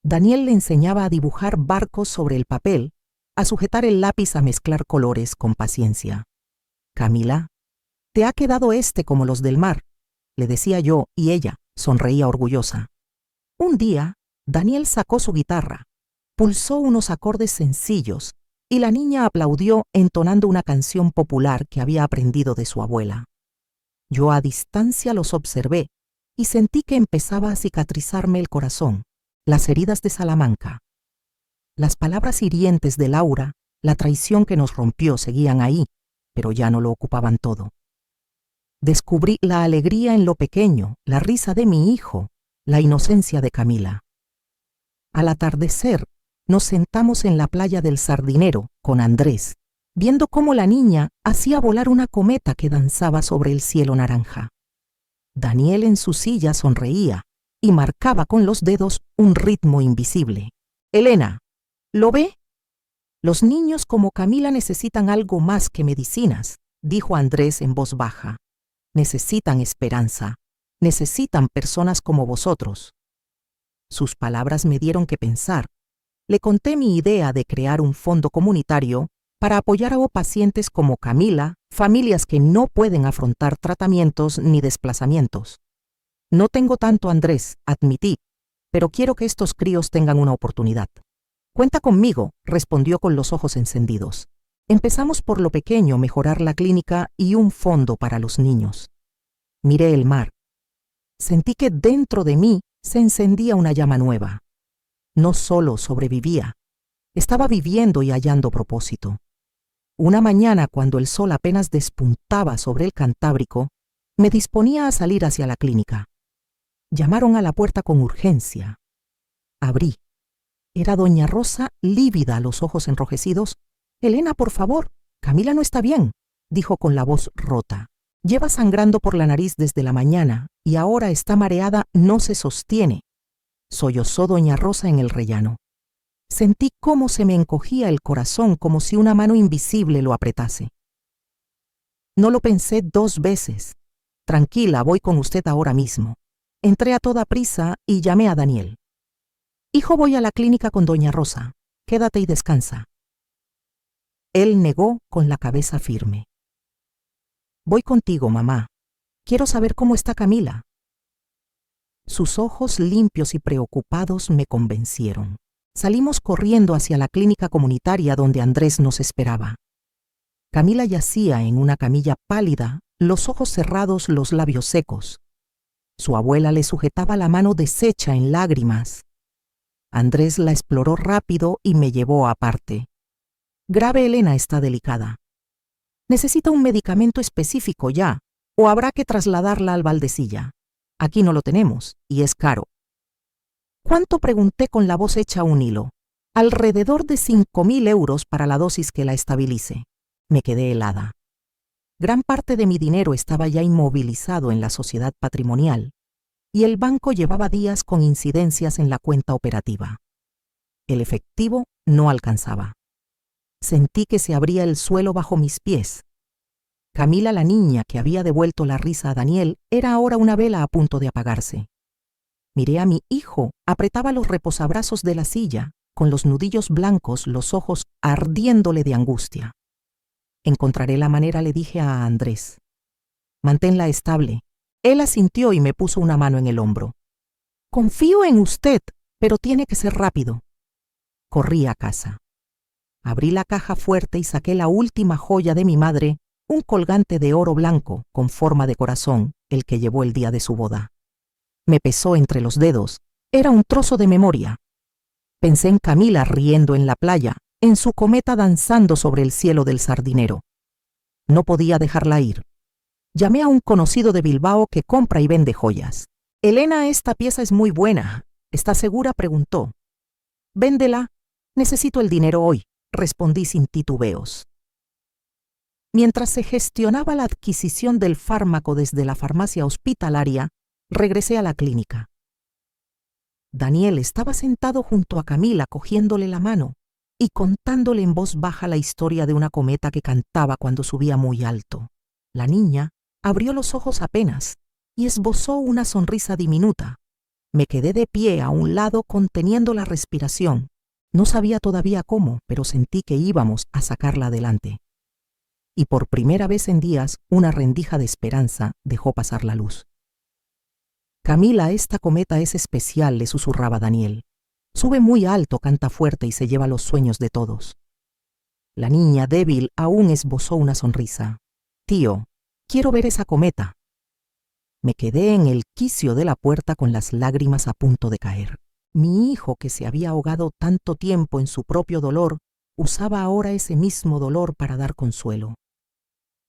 Daniel le enseñaba a dibujar barcos sobre el papel, a sujetar el lápiz, a mezclar colores con paciencia. «Camila, te ha quedado como los del mar», le decía yo, y ella sonreía orgullosa. Un día, Daniel sacó su guitarra, pulsó unos acordes sencillos y la niña aplaudió entonando una canción popular que había aprendido de su abuela. Yo a distancia los observé y sentí que empezaba a cicatrizarme el corazón, las heridas de Salamanca. Las palabras hirientes de Laura, la traición que nos rompió, seguían ahí, pero ya no lo ocupaban todo. Descubrí la alegría en lo pequeño, la risa de mi hijo, la inocencia de Camila. Al atardecer, nos sentamos en la playa del Sardinero con Andrés, viendo cómo la niña hacía volar una cometa que danzaba sobre el cielo naranja. Daniel en su silla sonreía y marcaba con los dedos un ritmo invisible. «Elena, ¿lo ve? Los niños como Camila necesitan algo más que medicinas», dijo Andrés en voz baja. «Necesitan esperanza, necesitan personas como vosotros». Sus palabras me dieron que pensar. Le conté mi idea de crear un fondo comunitario para apoyar a pacientes como Camila, familias que no pueden afrontar tratamientos ni desplazamientos. «No tengo tanto, Andrés», admití, «pero quiero que estos críos tengan una oportunidad». «Cuenta conmigo», respondió con los ojos encendidos. Empezamos por lo pequeño, mejorar la clínica y un fondo para los niños. Miré el mar. Sentí que dentro de mí se encendía una llama nueva. No solo sobrevivía, estaba viviendo y hallando propósito. Una mañana, cuando el sol apenas despuntaba sobre el Cantábrico, me disponía a salir hacia la clínica. Llamaron a la puerta con urgencia. Abrí. Era doña Rosa, lívida, los ojos enrojecidos. «Elena, por favor, Camila no está bien», dijo con la voz rota. «Lleva sangrando por la nariz desde la mañana y ahora está mareada, no se sostiene», sollozó doña Rosa en el rellano. Sentí cómo se me encogía el corazón, como si una mano invisible lo apretase. No lo pensé 2 veces. «Tranquila, voy con usted ahora mismo». Entré a toda prisa y llamé a Daniel. «Hijo, voy a la clínica con doña Rosa. Quédate y descansa». Él negó con la cabeza firme. «Voy contigo, mamá. Quiero saber cómo está Camila». Sus ojos limpios y preocupados me convencieron. Salimos corriendo hacia la clínica comunitaria donde Andrés nos esperaba. Camila yacía en una camilla pálida, los ojos cerrados, los labios secos. Su abuela le sujetaba la mano deshecha en lágrimas. Andrés la exploró rápido y me llevó aparte. «Grave, Elena, está delicada. Necesita un medicamento específico ya, o habrá que trasladarla al Valdecilla. Aquí no lo tenemos, y es caro». «¿Cuánto?», pregunté con la voz hecha un hilo. «Alrededor de 5.000 euros para la dosis que la estabilice». Me quedé helada. Gran parte de mi dinero estaba ya inmovilizado en la sociedad patrimonial, y el banco llevaba días con incidencias en la cuenta operativa. El efectivo no alcanzaba. Sentí que se abría el suelo bajo mis pies. Camila, la niña que había devuelto la risa a Daniel, era ahora una vela a punto de apagarse. Miré a mi hijo, apretaba los reposabrazos de la silla, con los nudillos blancos, los ojos ardiéndole de angustia. «Encontraré la manera», le dije a Andrés. «Manténla estable». Él asintió y me puso una mano en el hombro. «Confío en usted, pero tiene que ser rápido». Corrí a casa. Abrí la caja fuerte y saqué la última joya de mi madre, un colgante de oro blanco con forma de corazón, el que llevó el día de su boda. Me pesó entre los dedos. Era un trozo de memoria. Pensé en Camila riendo en la playa, en su cometa danzando sobre el cielo del Sardinero. No podía dejarla ir. Llamé a un conocido de Bilbao que compra y vende joyas. Elena, esta pieza es muy buena. ¿Estás segura?, preguntó. Véndela. Necesito el dinero hoy, respondí sin titubeos. Mientras se gestionaba la adquisición del fármaco desde la farmacia hospitalaria, regresé a la clínica. Daniel estaba sentado junto a Camila cogiéndole la mano y contándole en voz baja la historia de una cometa que cantaba cuando subía muy alto. La niña abrió los ojos apenas y esbozó una sonrisa diminuta. Me quedé de pie a un lado conteniendo la respiración. No sabía todavía cómo, pero sentí que íbamos a sacarla adelante. Y por primera vez en días, una rendija de esperanza dejó pasar la luz. Camila, esta cometa es especial, le susurraba Daniel. Sube muy alto, canta fuerte y se lleva los sueños de todos. La niña, débil, aún esbozó una sonrisa. Tío, quiero ver esa cometa. Me quedé en el quicio de la puerta con las lágrimas a punto de caer. Mi hijo, que se había ahogado tanto tiempo en su propio dolor, usaba ahora ese mismo dolor para dar consuelo.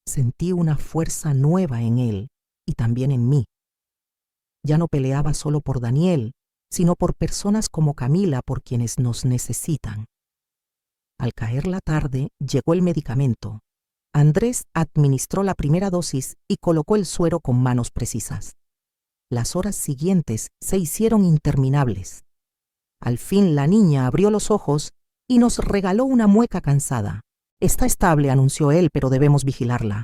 Sentí una fuerza nueva en él y también en mí. Ya no peleaba solo por Daniel, sino por personas como Camila, por quienes nos necesitan. Al caer la tarde, llegó el medicamento. Andrés administró la primera dosis y colocó el suero con manos precisas. Las horas siguientes se hicieron interminables. Al fin la niña abrió los ojos y nos regaló una mueca cansada. Está estable, anunció él, pero debemos vigilarla.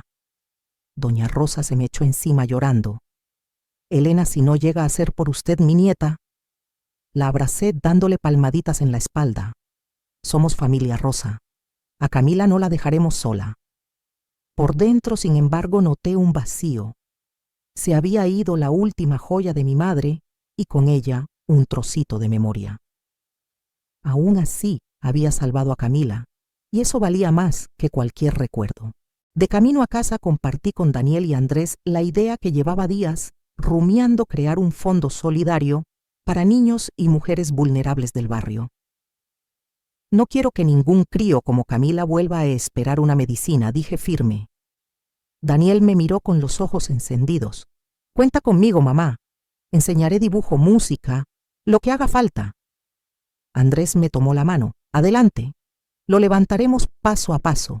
Doña Rosa se me echó encima llorando. Elena, si no llega a ser por usted mi nieta. La abracé dándole palmaditas en la espalda. Somos familia, Rosa. A Camila no la dejaremos sola. Por dentro, sin embargo, noté un vacío. Se había ido la última joya de mi madre y con ella un trocito de memoria. Aún así, había salvado a Camila, y eso valía más que cualquier recuerdo. De camino a casa compartí con Daniel y Andrés la idea que llevaba días rumiando crear un fondo solidario para niños y mujeres vulnerables del barrio. No quiero que ningún crío como Camila vuelva a esperar una medicina, dije firme. Daniel me miró con los ojos encendidos. Cuenta conmigo, mamá. Enseñaré dibujo, música, lo que haga falta. Andrés me tomó la mano. Adelante. Lo levantaremos paso a paso.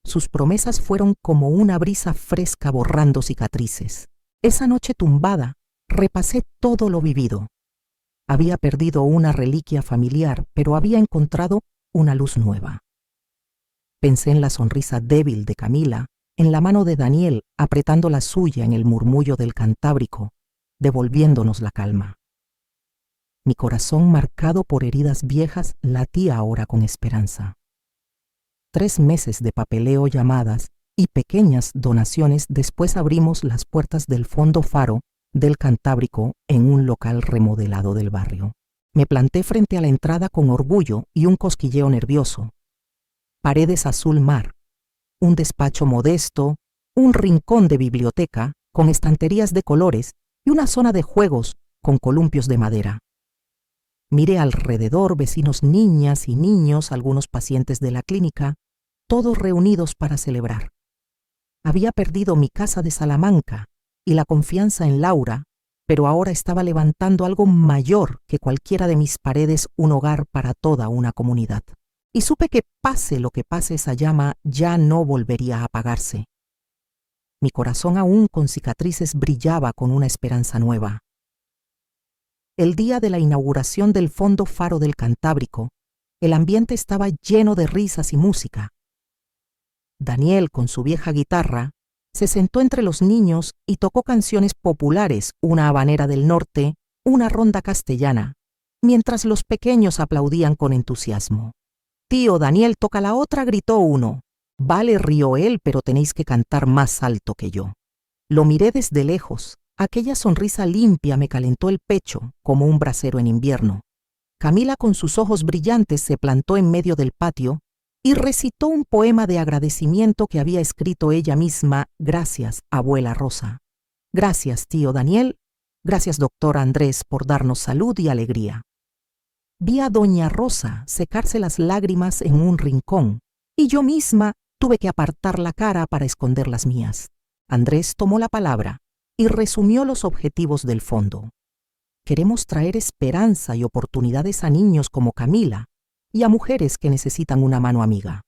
Sus promesas fueron como una brisa fresca borrando cicatrices. Esa noche tumbada, repasé todo lo vivido. Había perdido una reliquia familiar, pero había encontrado una luz nueva. Pensé en la sonrisa débil de Camila, en la mano de Daniel apretando la suya en el murmullo del Cantábrico, devolviéndonos la calma. Mi corazón, marcado por heridas viejas, latía ahora con esperanza. 3 meses de papeleo, llamadas y pequeñas donaciones, después abrimos las puertas del Fondo Faro del Cantábrico en un local remodelado del barrio. Me planté frente a la entrada con orgullo y un cosquilleo nervioso. Paredes azul mar, un despacho modesto, un rincón de biblioteca con estanterías de colores y una zona de juegos con columpios de madera. Miré alrededor, vecinos, niñas y niños, algunos pacientes de la clínica, todos reunidos para celebrar. Había perdido mi casa de Salamanca y la confianza en Laura, pero ahora estaba levantando algo mayor que cualquiera de mis paredes, un hogar para toda una comunidad. Y supe que pase lo que pase, esa llama ya no volvería a apagarse. Mi corazón, aún con cicatrices, brillaba con una esperanza nueva. El día de la inauguración del Fondo Faro del Cantábrico, el ambiente estaba lleno de risas y música. Daniel, con su vieja guitarra, se sentó entre los niños y tocó canciones populares, una habanera del norte, una ronda castellana, mientras los pequeños aplaudían con entusiasmo. «Tío, Daniel, toca la otra», gritó uno. «Vale», rió él, «pero tenéis que cantar más alto que yo». Lo miré desde lejos. Aquella sonrisa limpia me calentó el pecho como un brasero en invierno. Camila, con sus ojos brillantes, se plantó en medio del patio y recitó un poema de agradecimiento que había escrito ella misma. «Gracias, abuela Rosa. Gracias, tío Daniel. Gracias, doctor Andrés, por darnos salud y alegría». Vi a doña Rosa secarse las lágrimas en un rincón y yo misma Tuve que apartar la cara para esconder las mías. Andrés tomó la palabra y resumió los objetivos del fondo. Queremos traer esperanza y oportunidades a niños como Camila y a mujeres que necesitan una mano amiga.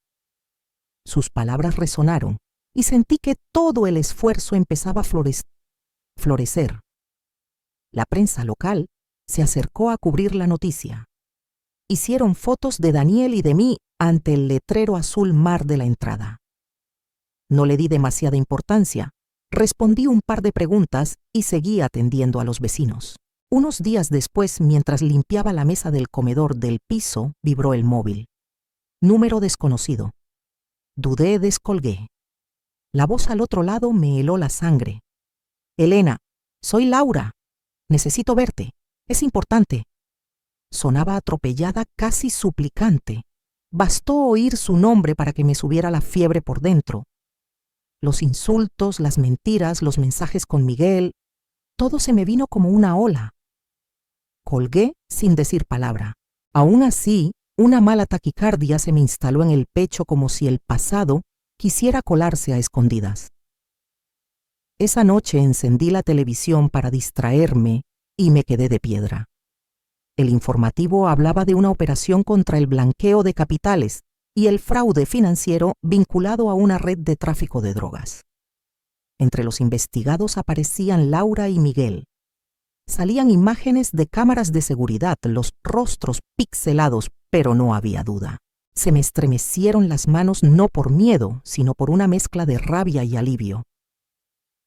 Sus palabras resonaron y sentí que todo el esfuerzo empezaba a florecer. La prensa local se acercó a cubrir la noticia. Hicieron fotos de Daniel y de mí ante el letrero azul mar de la entrada. No le di demasiada importancia, respondí un par de preguntas y seguí atendiendo a los vecinos. Unos días después, mientras limpiaba la mesa del comedor del piso, vibró el móvil. Número desconocido. Dudé, descolgué. La voz al otro lado me heló la sangre. Elena, soy Laura. Necesito verte. Es importante. Sonaba atropellada, casi suplicante. Bastó oír su nombre para que me subiera la fiebre por dentro. Los insultos, las mentiras, los mensajes con Miguel, todo se me vino como una ola. Colgué sin decir palabra. Aún así, una mala taquicardia se me instaló en el pecho como si el pasado quisiera colarse a escondidas. Esa noche encendí la televisión para distraerme y me quedé de piedra. El informativo hablaba de una operación contra el blanqueo de capitales y el fraude financiero vinculado a una red de tráfico de drogas. Entre los investigados aparecían Laura y Miguel. Salían imágenes de cámaras de seguridad, los rostros pixelados, pero no había duda. Se me estremecieron las manos no por miedo, sino por una mezcla de rabia y alivio.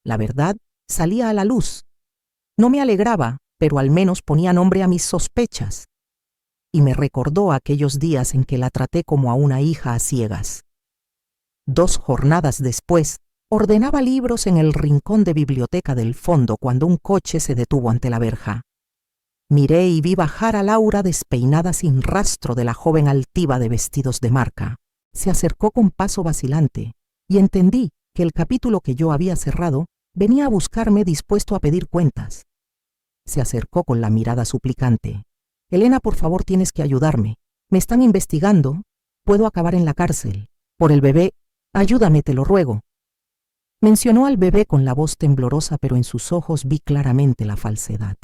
La verdad salía a la luz. No me alegraba, pero al menos ponía nombre a mis sospechas. Y me recordó aquellos días en que la traté como a una hija a ciegas. 2 jornadas después, ordenaba libros en el rincón de biblioteca del fondo cuando un coche se detuvo ante la verja. Miré y vi bajar a Laura despeinada sin rastro de la joven altiva de vestidos de marca. Se acercó con paso vacilante y entendí que el capítulo que yo había cerrado venía a buscarme dispuesto a pedir cuentas. Se acercó con la mirada suplicante. Elena, por favor, tienes que ayudarme. Me están investigando. Puedo acabar en la cárcel. Por el bebé, ayúdame, te lo ruego. Mencionó al bebé con la voz temblorosa, pero en sus ojos vi claramente la falsedad.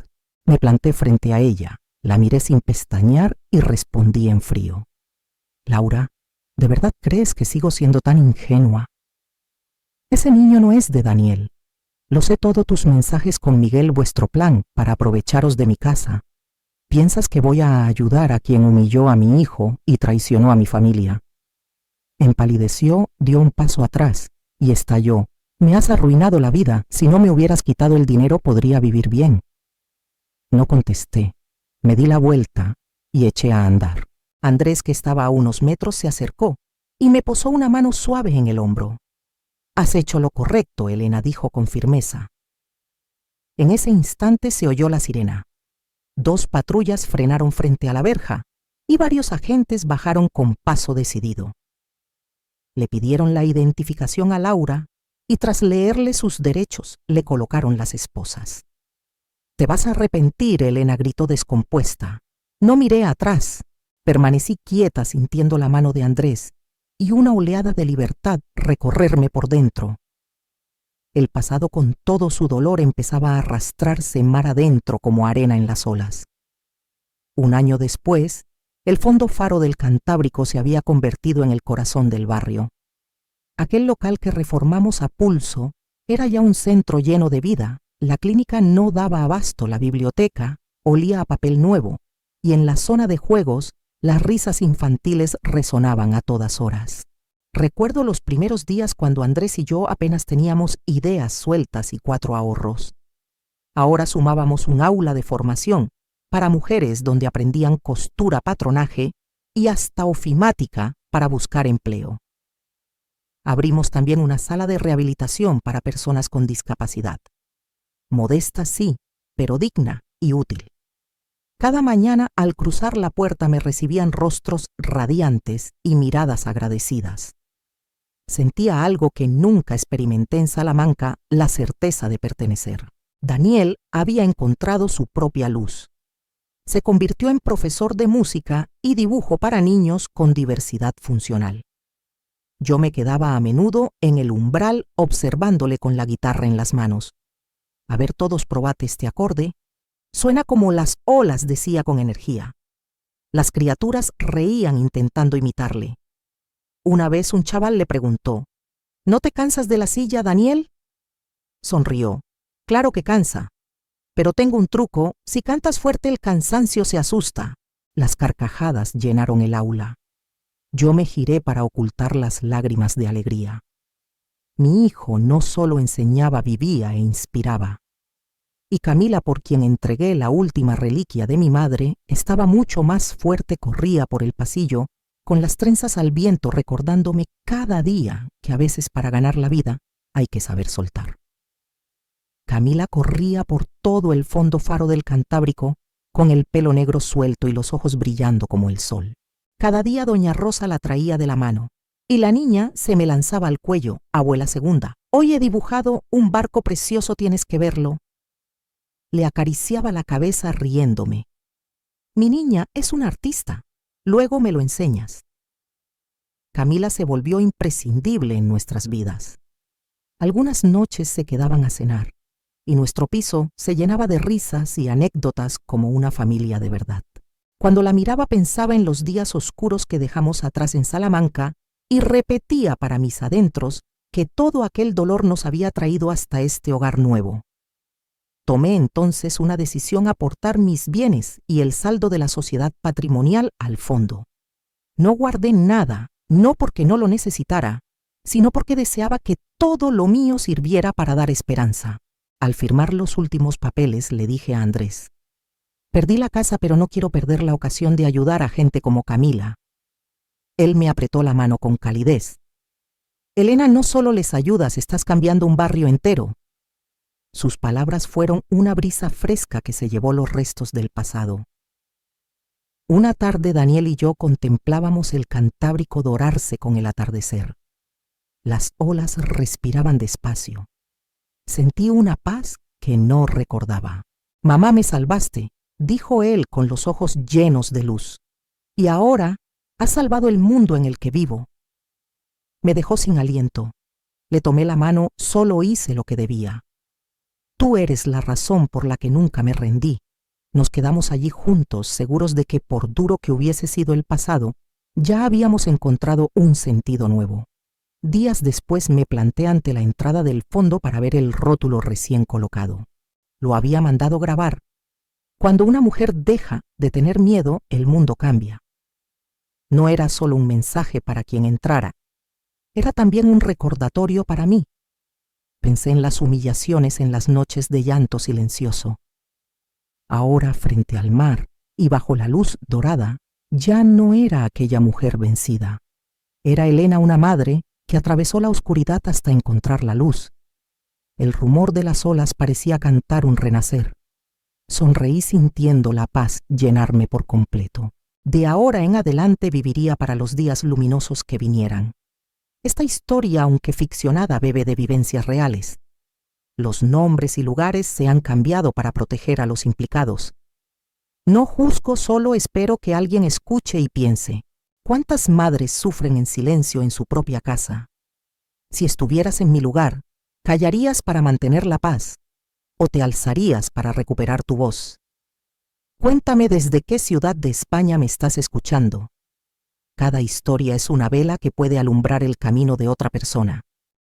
Me planté frente a ella, la miré sin pestañear y respondí en frío. Laura, ¿de verdad crees que sigo siendo tan ingenua? Ese niño no es de Daniel. Lo sé todo tus mensajes con Miguel, vuestro plan para aprovecharos de mi casa. ¿Piensas que voy a ayudar a quien humilló a mi hijo y traicionó a mi familia? Empalideció, dio un paso atrás y estalló. Me has arruinado la vida. Si no me hubieras quitado el dinero podría vivir bien. No contesté. Me di la vuelta y eché a andar. Andrés, que estaba a unos metros, se acercó y me posó una mano suave en el hombro. Has hecho lo correcto, Elena, dijo con firmeza. En ese instante se oyó la sirena. 2 patrullas frenaron frente a la verja y varios agentes bajaron con paso decidido. Le pidieron la identificación a Laura y tras leerle sus derechos le colocaron las esposas. Te vas a arrepentir, Elena, gritó descompuesta. No miré atrás. Permanecí quieta sintiendo la mano de Andrés y una oleada de libertad recorrerme por dentro. El pasado con todo su dolor empezaba a arrastrarse mar adentro como arena en las olas. Un año después, el Fondo Faro del Cantábrico se había convertido en el corazón del barrio. Aquel local que reformamos a pulso era ya un centro lleno de vida. La clínica no daba abasto, la biblioteca olía a papel nuevo y en la zona de juegos las risas infantiles resonaban a todas horas. Recuerdo los primeros días cuando Andrés y yo apenas teníamos ideas sueltas y 4 ahorros. Ahora sumábamos un aula de formación para mujeres donde aprendían costura, patronaje y hasta ofimática para buscar empleo. Abrimos también una sala de rehabilitación para personas con discapacidad. Modesta sí, pero digna y útil. Cada mañana al cruzar la puerta me recibían rostros radiantes y miradas agradecidas. Sentía algo que nunca experimenté en Salamanca, la certeza de pertenecer. Daniel había encontrado su propia luz. Se convirtió en profesor de música y dibujo para niños con diversidad funcional. Yo me quedaba a menudo en el umbral observándole con la guitarra en las manos. A ver, todos probad este acorde. Suena como las olas, decía con energía. Las criaturas reían intentando imitarle. Una vez un chaval le preguntó: ¿No te cansas de la silla, Daniel? Sonrió. Claro que cansa. Pero tengo un truco: si cantas fuerte el cansancio se asusta. Las carcajadas llenaron el aula. Yo me giré para ocultar las lágrimas de alegría. Mi hijo no solo enseñaba, vivía e inspiraba. Y Camila, por quien entregué la última reliquia de mi madre, estaba mucho más fuerte, corría por el pasillo, con las trenzas al viento, recordándome cada día que a veces para ganar la vida hay que saber soltar. Camila corría por todo el fondo faro del Cantábrico, con el pelo negro suelto y los ojos brillando como el sol. Cada día doña Rosa la traía de la mano, y la niña se me lanzaba al cuello: abuela segunda, hoy he dibujado un barco precioso, tienes que verlo. Le acariciaba la cabeza riéndome. Mi niña es una artista, luego me lo enseñas. Camila se volvió imprescindible en nuestras vidas. Algunas noches se quedaban a cenar, y nuestro piso se llenaba de risas y anécdotas como una familia de verdad. Cuando la miraba pensaba en los días oscuros que dejamos atrás en Salamanca y repetía para mis adentros que todo aquel dolor nos había traído hasta este hogar nuevo. Tomé entonces una decisión: aportar mis bienes y el saldo de la sociedad patrimonial al fondo. No guardé nada, no porque no lo necesitara, sino porque deseaba que todo lo mío sirviera para dar esperanza. Al firmar los últimos papeles le dije a Andrés: perdí la casa, pero no quiero perder la ocasión de ayudar a gente como Camila. Él me apretó la mano con calidez. Elena, no solo les ayudas, estás cambiando un barrio entero. Sus palabras fueron una brisa fresca que se llevó los restos del pasado. Una tarde Daniel y yo contemplábamos el Cantábrico dorarse con el atardecer. Las olas respiraban despacio. Sentí una paz que no recordaba. Mamá, me salvaste, dijo él con los ojos llenos de luz. Y ahora has salvado el mundo en el que vivo. Me dejó sin aliento. Le tomé la mano, solo hice lo que debía. Tú eres la razón por la que nunca me rendí. Nos quedamos allí juntos, seguros de que, por duro que hubiese sido el pasado, ya habíamos encontrado un sentido nuevo. Días después me planté ante la entrada del fondo para ver el rótulo recién colocado. Lo había mandado grabar. Cuando una mujer deja de tener miedo, el mundo cambia. No era solo un mensaje para quien entrara, era también un recordatorio para mí. Pensé en las humillaciones, en las noches de llanto silencioso. Ahora, frente al mar y bajo la luz dorada, ya no era aquella mujer vencida. Era Elena, una madre que atravesó la oscuridad hasta encontrar la luz. El rumor de las olas parecía cantar un renacer. Sonreí sintiendo la paz llenarme por completo. De ahora en adelante viviría para los días luminosos que vinieran. Esta historia, aunque ficcionada, bebe de vivencias reales. Los nombres y lugares se han cambiado para proteger a los implicados. No juzgo, solo espero que alguien escuche y piense: ¿cuántas madres sufren en silencio en su propia casa? Si estuvieras en mi lugar, ¿callarías para mantener la paz o te alzarías para recuperar tu voz? Cuéntame desde qué ciudad de España me estás escuchando. Cada historia es una vela que puede alumbrar el camino de otra persona.